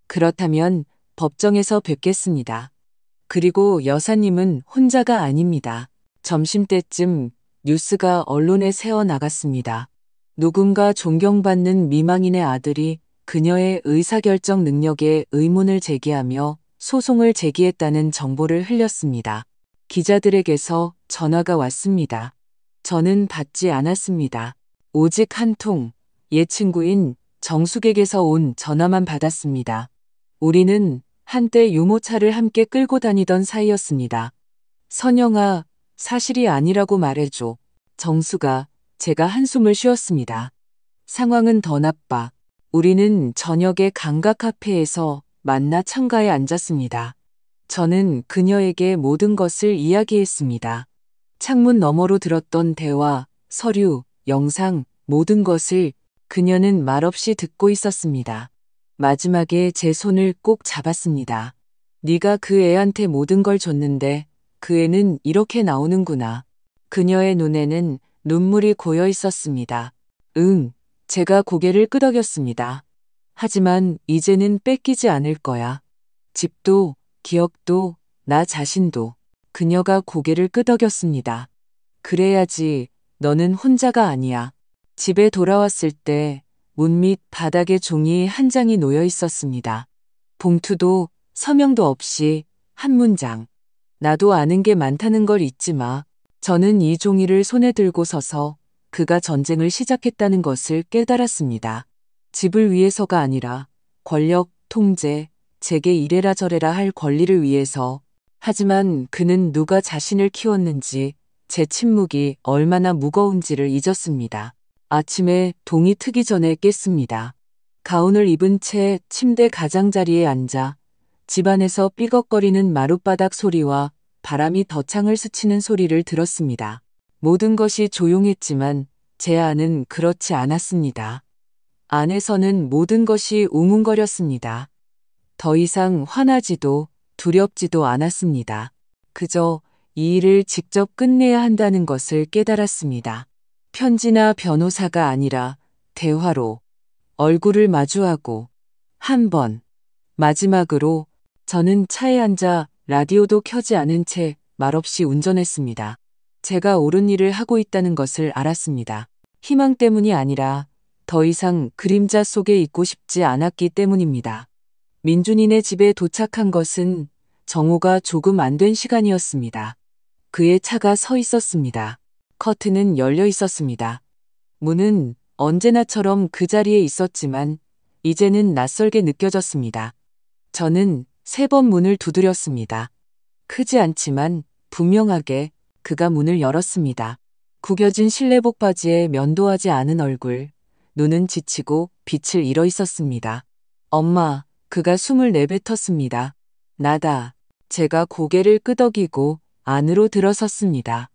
그렇다면 법정에서 뵙겠습니다. 그리고 여사님은 혼자가 아닙니다. 점심때쯤 뉴스가 언론에 새어 나갔습니다. 누군가 존경받는 미망인의 아들이 그녀의 의사결정 능력에 의문을 제기하며 소송을 제기했다는 정보를 흘렸습니다. 기자들에게서 전화가 왔습니다. 저는 받지 않았습니다. 오직 한 통, 옛 친구인 정숙에게서 온 전화만 받았습니다. 우리는 한때 유모차를 함께 끌고 다니던 사이였습니다. 선영아, 사실이 아니라고 말해줘. 정수가. 제가 한숨을 쉬었습니다. 상황은 더 나빠. 우리는 저녁에 강가 카페에서 만나 창가에 앉았습니다. 저는 그녀에게 모든 것을 이야기했습니다. 창문 너머로 들었던 대화, 서류, 영상, 모든 것을 그녀는 말없이 듣고 있었습니다. 마지막에 제 손을 꼭 잡았습니다. 네가 그 애한테 모든 걸 줬는데 그 애는 이렇게 나오는구나. 그녀의 눈에는 눈물이 고여 있었습니다. 응, 제가 고개를 끄덕였습니다. 하지만 이제는 뺏기지 않을 거야. 집도, 기억도, 나 자신도. 그녀가 고개를 끄덕였습니다. 그래야지, 너는 혼자가 아니야. 집에 돌아왔을 때 문 밑 바닥에 종이 한 장이 놓여 있었습니다. 봉투도 서명도 없이 한 문장. 나도 아는 게 많다는 걸 잊지 마. 저는 이 종이를 손에 들고 서서 그가 전쟁을 시작했다는 것을 깨달았습니다. 집을 위해서가 아니라 권력, 통제, 제게 이래라 저래라 할 권리를 위해서. 하지만 그는 누가 자신을 키웠는지, 제 침묵이 얼마나 무거운지를 잊었습니다. 아침에 동이 트기 전에 깼습니다. 가운을 입은 채 침대 가장자리에 앉아 집안에서 삐걱거리는 마룻바닥 소리와 바람이 덧창을 스치는 소리를 들었습니다. 모든 것이 조용했지만 제 안은 그렇지 않았습니다. 안에서는 모든 것이 웅웅거렸습니다. 더 이상 화나지도 두렵지도 않았습니다. 그저 이 일을 직접 끝내야 한다는 것을 깨달았습니다. 편지나 변호사가 아니라 대화로, 얼굴을 마주하고, 한 번, 마지막으로. 저는 차에 앉아 라디오도 켜지 않은 채 말없이 운전했습니다. 제가 옳은 일을 하고 있다는 것을 알았습니다. 희망 때문이 아니라 더 이상 그림자 속에 있고 싶지 않았기 때문입니다. 민준이네 집에 도착한 것은 정오가 조금 안 된 시간이었습니다. 그의 차가 서 있었습니다. 커튼은 열려 있었습니다. 문은 언제나처럼 그 자리에 있었지만 이제는 낯설게 느껴졌습니다. 저는 3번 문을 두드렸습니다. 크지 않지만 분명하게 그가 문을 열었습니다. 구겨진 실내복 바지에 면도하지 않은 얼굴, 눈은 지치고 빛을 잃어 있었습니다. 엄마, 그가 숨을 내뱉었습니다. 나다. 제가 고개를 끄덕이고 안으로 들어섰습니다.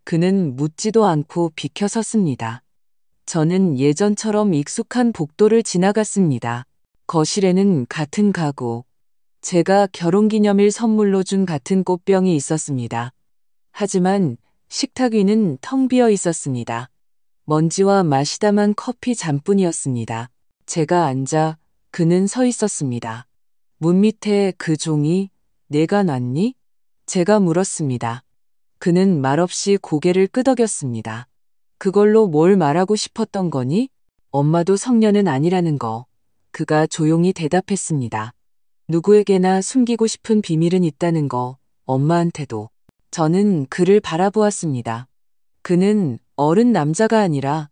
그는 묻지도 않고 비켜섰습니다. 저는 예전처럼 익숙한 복도를 지나갔습니다. 거실에는 같은 가구, 제가 결혼기념일 선물로 준 같은 꽃병이 있었습니다. 하지만 식탁 위는 텅 비어 있었습니다. 먼지와 맛이 담은 커피 잔뿐이었습니다. 제가 앉아 그는 서 있었습니다. 문 밑에 그 종이 내가 놨니? 제가 물었습니다. 그는 말없이 고개를 끄덕였습니다. 그걸로 뭘 말하고 싶었던 거니? 엄마도 성녀는 아니라는 거. 그가 조용히 대답했습니다. 누구에게나 숨기고 싶은 비밀은 있다는 거, 엄마한테도. 저는 그를 바라보았습니다. 그는 어른 남자가 아니라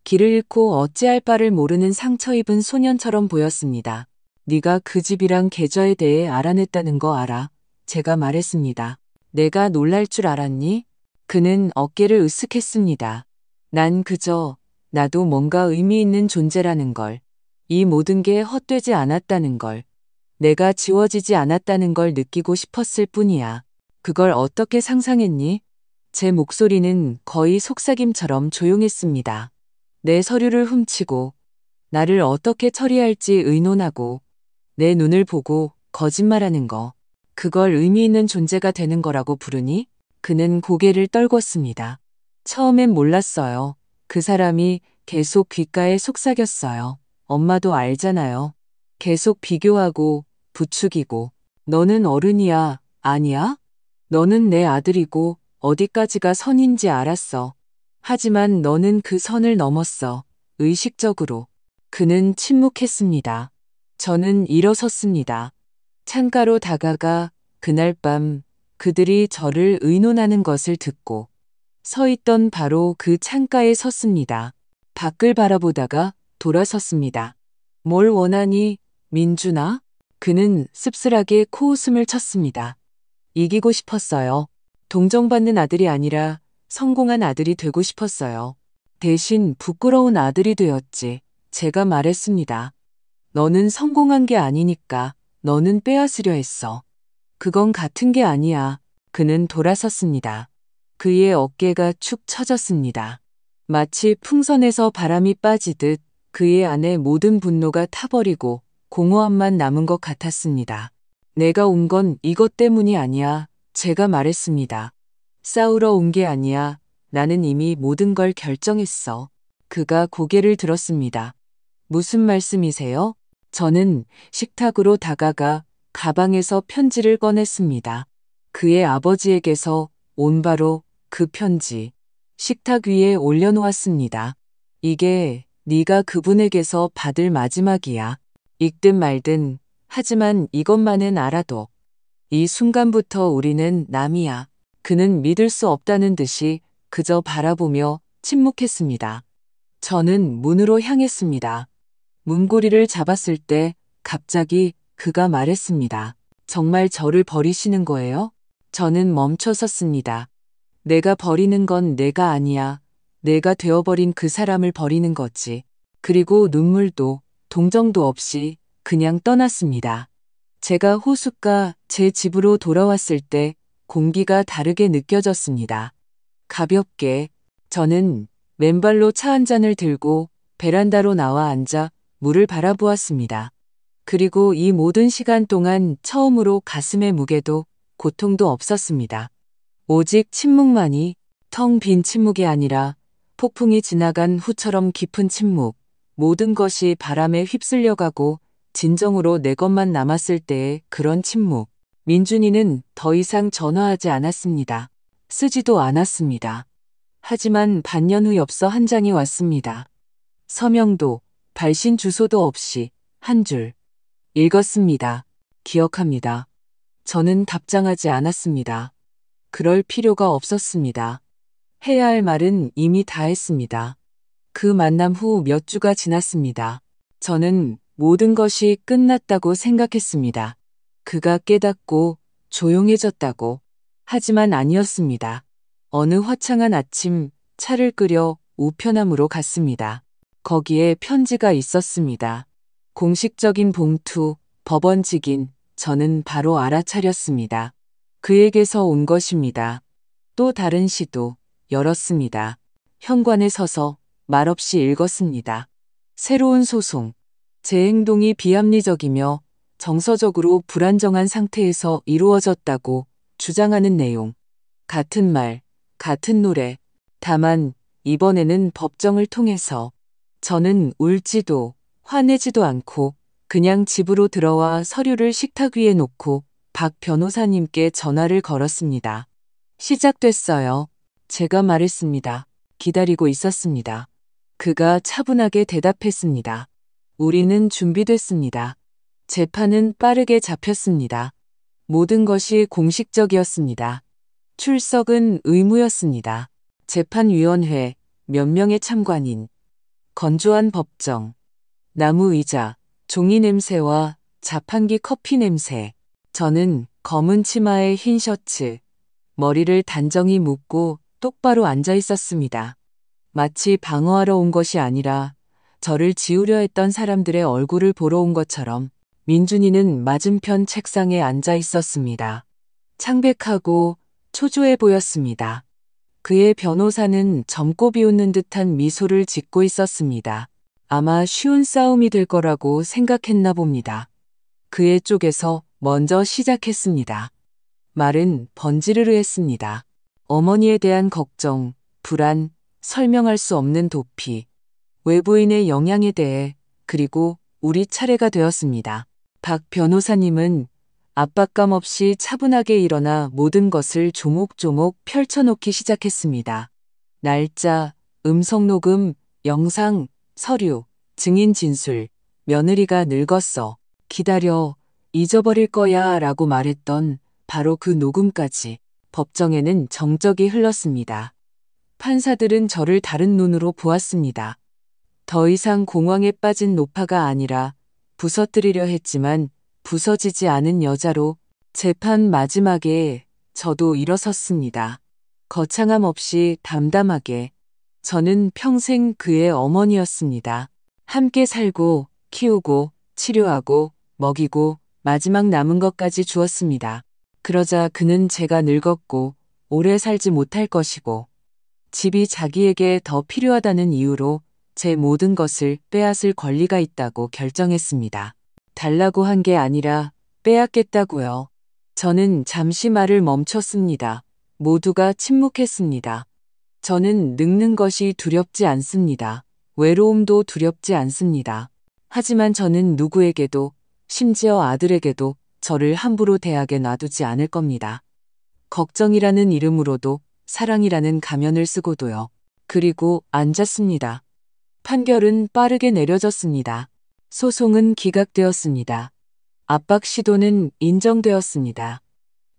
길을 잃고 어찌할 바를 모르는 상처 입은 소년처럼 보였습니다. 네가 그 집이랑 계좌에 대해 알아냈다는 거 알아? 제가 말했습니다. 내가 놀랄 줄 알았니? 그는 어깨를 으쓱했습니다. 난 그저 나도 뭔가 의미 있는 존재라는 걸, 이 모든 게 헛되지 않았다는 걸, 내가 지워지지 않았다는 걸 느끼고 싶었을 뿐이야. 그걸 어떻게 상상했니? 제 목소리는 거의 속삭임처럼 조용했습니다. 내 서류를 훔치고 나를 어떻게 처리할지 의논하고 내 눈을 보고 거짓말하는 거. 그걸 의미 있는 존재가 되는 거라고 부르니? 그는 고개를 떨궜습니다. 처음엔 몰랐어요. 그 사람이 계속 귓가에 속삭였어요. 엄마도 알잖아요. 계속 비교하고 부추기고. 너는 어른이야, 아니야? 너는 내 아들이고 어디까지가 선인지 알았어. 하지만 너는 그 선을 넘었어. 의식적으로. 그는 침묵했습니다. 저는 일어섰습니다. 창가로 다가가 그날 밤 그들이 저를 의논하는 것을 듣고 서 있던 바로 그 창가에 섰습니다. 밖을 바라보다가 돌아섰습니다. 뭘 원하니, 민준아? 그는 씁쓸하게 코웃음을 쳤습니다. 이기고 싶었어요. 동정받는 아들이 아니라 성공한 아들이 되고 싶었어요. 대신 부끄러운 아들이 되었지. 제가 말했습니다. 너는 성공한 게 아니니까 너는 빼앗으려 했어. 그건 같은 게 아니야. 그는 돌아섰습니다. 그의 어깨가 축 처졌습니다. 마치 풍선에서 바람이 빠지듯 그의 안에 모든 분노가 타버리고 공허함만 남은 것 같았습니다. 내가 온 건 이것 때문이 아니야. 제가 말했습니다. 싸우러 온 게 아니야. 나는 이미 모든 걸 결정했어. 그가 고개를 들었습니다. 무슨 말씀이세요? 저는 식탁으로 다가가 가방에서 편지를 꺼냈습니다. 그의 아버지에게서 온 바로 그 편지. 식탁 위에 올려놓았습니다. 이게 네가 그분에게서 받을 마지막이야. 읽든 말든 하지만 이것만은 알아둬. 이 순간부터 우리는 남이야. 그는 믿을 수 없다는 듯이 그저 바라보며 침묵했습니다. 저는 문으로 향했습니다. 문고리를 잡았을 때 갑자기 그가 말했습니다. 정말 저를 버리시는 거예요? 저는 멈춰 섰습니다. 내가 버리는 건 내가 아니야. 내가 되어버린 그 사람을 버리는 거지. 그리고 눈물도 동정도 없이 그냥 떠났습니다. 제가 호숫가 제 집으로 돌아왔을 때 공기가 다르게 느껴졌습니다. 가볍게. 저는 맨발로 차 한 잔을 들고 베란다로 나와 앉아 물을 바라보았습니다. 그리고 이 모든 시간 동안 처음으로 가슴의 무게도 고통도 없었습니다. 오직 침묵만이, 텅 빈 침묵이 아니라 폭풍이 지나간 후처럼 깊은 침묵. 모든 것이 바람에 휩쓸려가고 진정으로 내 것만 남았을 때의 그런 침묵. 민준이는 더 이상 전화하지 않았습니다. 쓰지도 않았습니다. 하지만 반년 후 엽서 한 장이 왔습니다. 서명도 발신 주소도 없이 한 줄. 읽었습니다. 기억합니다. 저는 답장하지 않았습니다. 그럴 필요가 없었습니다. 해야 할 말은 이미 다 했습니다. 그 만남 후 몇 주가 지났습니다. 저는 모든 것이 끝났다고 생각했습니다. 그가 깨닫고 조용해졌다고. 하지만 아니었습니다. 어느 화창한 아침 차를 끓여 우편함으로 갔습니다. 거기에 편지가 있었습니다. 공식적인 봉투, 법원 직인. 저는 바로 알아차렸습니다. 그에게서 온 것입니다. 또 다른 시도 열었습니다. 현관에 서서 말없이 읽었습니다. 새로운 소송. 제 행동이 비합리적이며 정서적으로 불안정한 상태에서 이루어졌다고 주장하는 내용. 같은 말, 같은 노래. 다만 이번에는 법정을 통해서. 저는 울지도 화내지도 않고 그냥 집으로 들어와 서류를 식탁 위에 놓고 박 변호사님께 전화를 걸었습니다. 시작됐어요. 제가 말했습니다. 기다리고 있었습니다. 그가 차분하게 대답했습니다. 우리는 준비됐습니다. 재판은 빠르게 잡혔습니다. 모든 것이 공식적이었습니다. 출석은 의무였습니다. 재판위원회, 몇 명의 참관인, 건조한 법정, 나무 의자, 종이 냄새와 자판기 커피 냄새. 저는 검은 치마에 흰 셔츠, 머리를 단정히 묶고 똑바로 앉아 있었습니다. 마치 방어하러 온 것이 아니라 저를 지우려 했던 사람들의 얼굴을 보러 온 것처럼. 민준이는 맞은편 책상에 앉아 있었습니다. 창백하고 초조해 보였습니다. 그의 변호사는 젊고 비웃는 듯한 미소를 짓고 있었습니다. 아마 쉬운 싸움이 될 거라고 생각했나 봅니다. 그의 쪽에서 먼저 시작했습니다. 말은 번지르르 했습니다. 어머니에 대한 걱정, 불안, 설명할 수 없는 도피, 외부인의 영향에 대해, 그리고 우리 차례가 되었습니다. 박 변호사님은 압박감 없이 차분하게 일어나 모든 것을 조목조목 펼쳐놓기 시작했습니다. 날짜, 음성녹음, 영상, 서류, 증인 진술, 며느리가 늙었어. 기다려, 잊어버릴 거야 라고 말했던 바로 그 녹음까지. 법정에는 정적이 흘렀습니다. 판사들은 저를 다른 눈으로 보았습니다. 더 이상 공황에 빠진 노파가 아니라 부서뜨리려 했지만 부서지지 않은 여자로. 재판 마지막에 저도 일어섰습니다. 거창함 없이 담담하게. 저는 평생 그의 어머니였습니다. 함께 살고, 키우고, 치료하고, 먹이고, 마지막 남은 것까지 주었습니다. 그러자 그는 제가 늙었고, 오래 살지 못할 것이고, 집이 자기에게 더 필요하다는 이유로 제 모든 것을 빼앗을 권리가 있다고 결정했습니다. 달라고 한 게 아니라 빼앗겠다고요. 저는 잠시 말을 멈췄습니다. 모두가 침묵했습니다. 저는 늙는 것이 두렵지 않습니다. 외로움도 두렵지 않습니다. 하지만 저는 누구에게도, 심지어 아들에게도 저를 함부로 대하게 놔두지 않을 겁니다. 걱정이라는 이름으로도, 사랑이라는 가면을 쓰고도요. 그리고 앉았습니다. 판결은 빠르게 내려졌습니다. 소송은 기각되었습니다. 압박 시도는 인정되었습니다.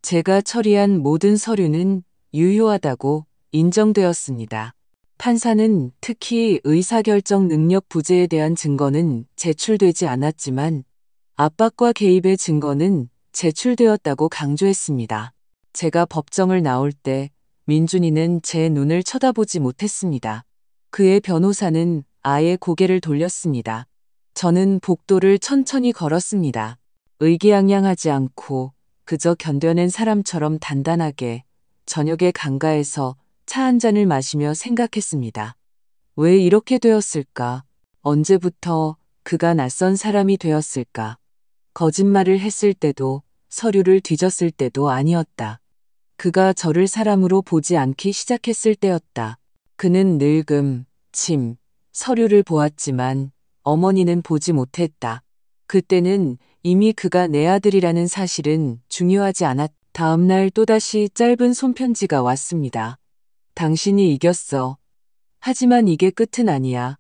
제가 처리한 모든 서류는 유효하다고 인정되었습니다. 판사는 특히 의사결정 능력 부재에 대한 증거는 제출되지 않았지만 압박과 개입의 증거는 제출되었다고 강조했습니다. 제가 법정을 나올 때 민준이는 제 눈을 쳐다보지 못했습니다. 그의 변호사는 아예 고개를 돌렸습니다. 저는 복도를 천천히 걸었습니다. 의기양양하지 않고 그저 견뎌낸 사람처럼 단단하게. 저녁에 강가에서 차 한 잔을 마시며 생각했습니다. 왜 이렇게 되었을까? 언제부터 그가 낯선 사람이 되었을까? 거짓말을 했을 때도, 서류를 뒤졌을 때도 아니었다. 그가 저를 사람으로 보지 않기 시작했을 때였다. 그는 늙음, 침, 서류를 보았지만 어머니는 보지 못했다. 그때는 이미 그가 내 아들이라는 사실은 중요하지 않았다. 다음 날 또다시 짧은 손편지가 왔습니다. 당신이 이겼어. 하지만 이게 끝은 아니야.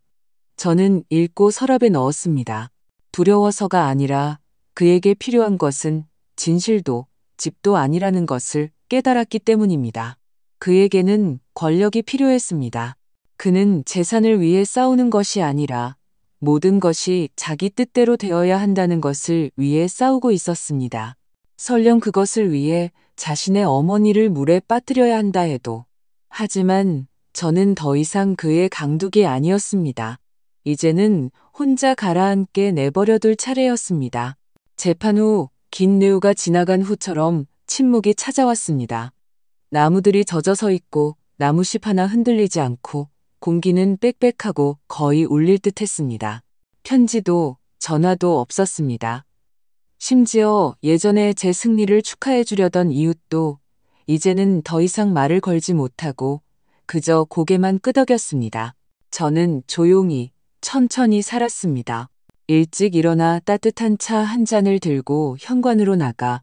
저는 읽고 서랍에 넣었습니다. 두려워서가 아니라 그에게 필요한 것은 진실도 집도 아니라는 것을 깨달았기 때문입니다. 그에게는 권력이 필요했습니다. 그는 재산을 위해 싸우는 것이 아니라 모든 것이 자기 뜻대로 되어야 한다는 것을 위해 싸우고 있었습니다. 설령 그것을 위해 자신의 어머니를 물에 빠뜨려야 한다 해도. 하지만 저는 더 이상 그의 강둑이 아니었습니다. 이제는 혼자 가라앉게 내버려둘 차례였습니다. 재판 후 긴 뇌우가 지나간 후처럼 침묵이 찾아왔습니다. 나무들이 젖어 서 있고 나무잎 하나 흔들리지 않고 공기는 빽빽하고 거의 울릴 듯 했습니다. 편지도 전화도 없었습니다. 심지어 예전에 제 승리를 축하해 주려던 이웃도 이제는 더 이상 말을 걸지 못하고 그저 고개만 끄덕였습니다. 저는 조용히 천천히 살았습니다. 일찍 일어나 따뜻한 차 한 잔을 들고 현관으로 나가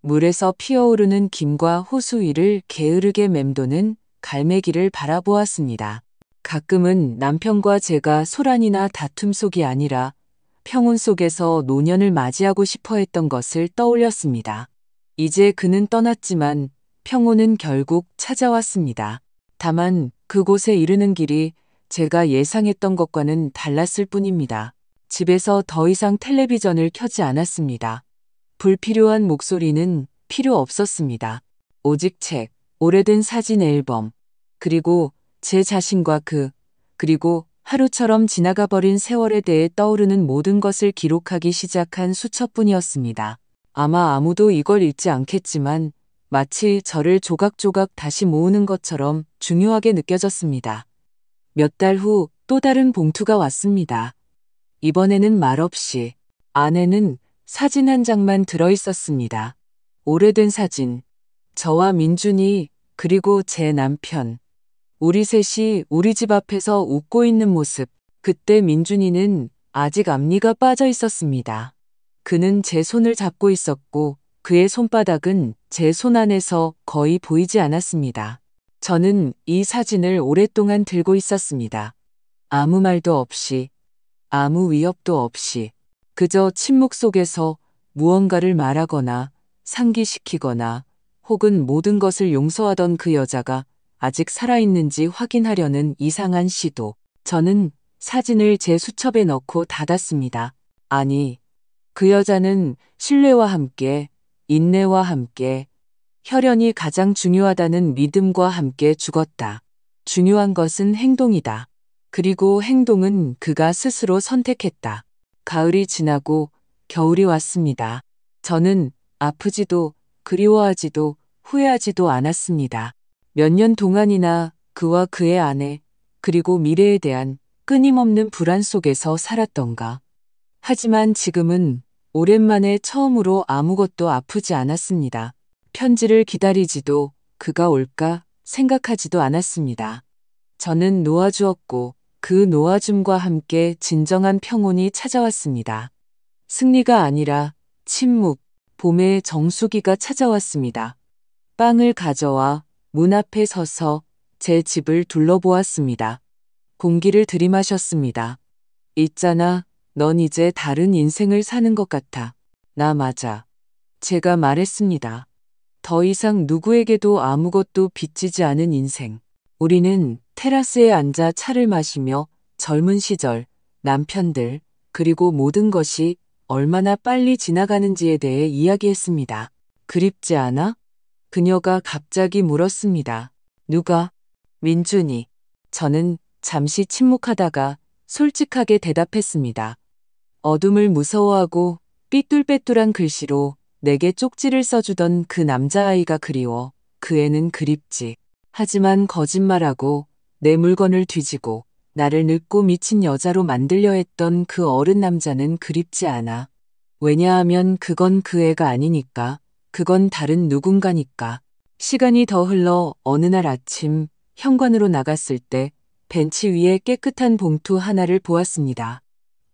물에서 피어오르는 김과 호수 위를 게으르게 맴도는 갈매기를 바라보았습니다. 가끔은 남편과 제가 소란이나 다툼 속이 아니라 평온 속에서 노년을 맞이하고 싶어 했던 것을 떠올렸습니다. 이제 그는 떠났지만 평온은 결국 찾아왔습니다. 다만 그곳에 이르는 길이 제가 예상했던 것과는 달랐을 뿐입니다. 집에서 더 이상 텔레비전을 켜지 않았습니다. 불필요한 목소리는 필요 없었습니다. 오직 책, 오래된 사진 앨범, 그리고 제 자신과 그리고 하루처럼 지나가 버린 세월에 대해 떠오르는 모든 것을 기록하기 시작한 수첩뿐이었습니다. 아마 아무도 이걸 읽지 않겠지만 마치 저를 조각조각 다시 모으는 것처럼 중요하게 느껴졌습니다. 몇 달 후 또 다른 봉투가 왔습니다. 이번에는 말없이 안에는 사진 한 장만 들어 있었습니다. 오래된 사진. 저와 민준이 그리고 제 남편. 우리 셋이 우리 집 앞에서 웃고 있는 모습. 그때 민준이는 아직 앞니가 빠져 있었습니다. 그는 제 손을 잡고 있었고 그의 손바닥은 제 손 안에서 거의 보이지 않았습니다. 저는 이 사진을 오랫동안 들고 있었습니다. 아무 말도 없이, 아무 위협도 없이, 그저 침묵 속에서 무언가를 말하거나 상기시키거나 혹은 모든 것을 용서하던 그 여자가 아직 살아있는지 확인하려는 이상한 시도. 저는 사진을 제 수첩에 넣고 닫았습니다. 아니, 그 여자는 신뢰와 함께, 인내와 함께, 혈연이 가장 중요하다는 믿음과 함께 죽었다. 중요한 것은 행동이다. 그리고 행동은 그가 스스로 선택했다. 가을이 지나고 겨울이 왔습니다. 저는 아프지도 그리워하지도 후회하지도 않았습니다. 몇 년 동안이나 그와 그의 아내 그리고 미래에 대한 끊임없는 불안 속에서 살았던가. 하지만 지금은 오랜만에 처음으로 아무것도 아프지 않았습니다. 편지를 기다리지도 그가 올까 생각하지도 않았습니다. 저는 놓아주었고 그 놓아줌과 함께 진정한 평온이 찾아왔습니다. 승리가 아니라 침묵, 봄의 정수기가 찾아왔습니다. 빵을 가져와 문 앞에 서서 제 집을 둘러보았습니다. 공기를 들이마셨습니다. 있잖아, 넌 이제 다른 인생을 사는 것 같아. 나 맞아. 제가 말했습니다. 더 이상 누구에게도 아무것도 빚지지 않은 인생. 우리는 테라스에 앉아 차를 마시며 젊은 시절, 남편들, 그리고 모든 것이 얼마나 빨리 지나가는지에 대해 이야기했습니다. 그립지 않아? 그녀가 갑자기 물었습니다. 누가? 민준이. 저는 잠시 침묵하다가 솔직하게 대답했습니다. 어둠을 무서워하고 삐뚤빼뚤한 글씨로 내게 쪽지를 써주던 그 남자아이가 그리워. 그 애는 그립지. 하지만 거짓말하고 내 물건을 뒤지고 나를 늙고 미친 여자로 만들려 했던 그 어른 남자는 그립지 않아. 왜냐하면 그건 그 애가 아니니까. 그건 다른 누군가니까. 시간이 더 흘러 어느 날 아침 현관으로 나갔을 때 벤치 위에 깨끗한 봉투 하나를 보았습니다.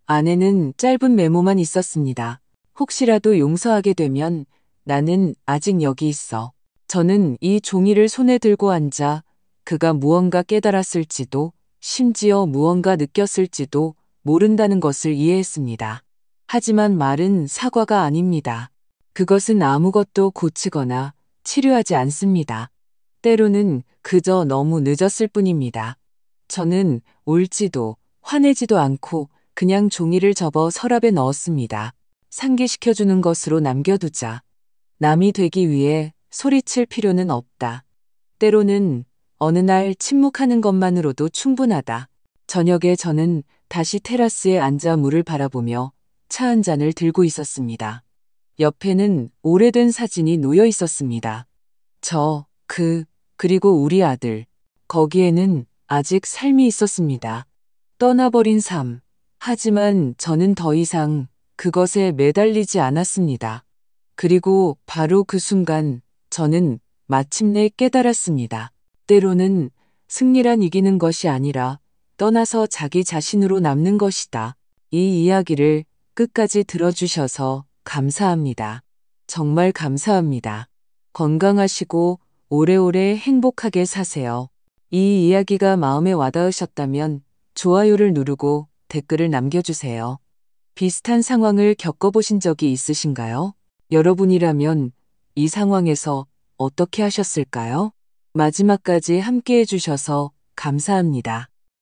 안에는 짧은 메모만 있었습니다. 혹시라도 용서하게 되면 나는 아직 여기 있어. 저는 이 종이를 손에 들고 앉아 그가 무언가 깨달았을지도 심지어 무언가 느꼈을지도 모른다는 것을 이해했습니다. 하지만 말은 사과가 아닙니다. 그것은 아무것도 고치거나 치료하지 않습니다. 때로는 그저 너무 늦었을 뿐입니다. 저는 울지도 화내지도 않고 그냥 종이를 접어 서랍에 넣었습니다. 상기시켜주는 것으로 남겨두자. 남이 되기 위해 소리칠 필요는 없다. 때로는 어느 날 침묵하는 것만으로도 충분하다. 저녁에 저는 다시 테라스에 앉아 물을 바라보며 차 한 잔을 들고 있었습니다. 옆에는 오래된 사진이 놓여 있었습니다. 그리고 우리 아들. 거기에는 아직 삶이 있었습니다. 떠나버린 삶. 하지만 저는 더 이상 그것에 매달리지 않았습니다. 그리고 바로 그 순간 저는 마침내 깨달았습니다. 때로는 승리란 이기는 것이 아니라 떠나서 자기 자신으로 남는 것이다. 이 이야기를 끝까지 들어주셔서 감사합니다. 정말 감사합니다. 건강하시고 오래오래 행복하게 사세요. 이 이야기가 마음에 와닿으셨다면 좋아요를 누르고 댓글을 남겨주세요. 비슷한 상황을 겪어보신 적이 있으신가요? 여러분이라면 이 상황에서 어떻게 하셨을까요? 마지막까지 함께 해주셔서 감사합니다.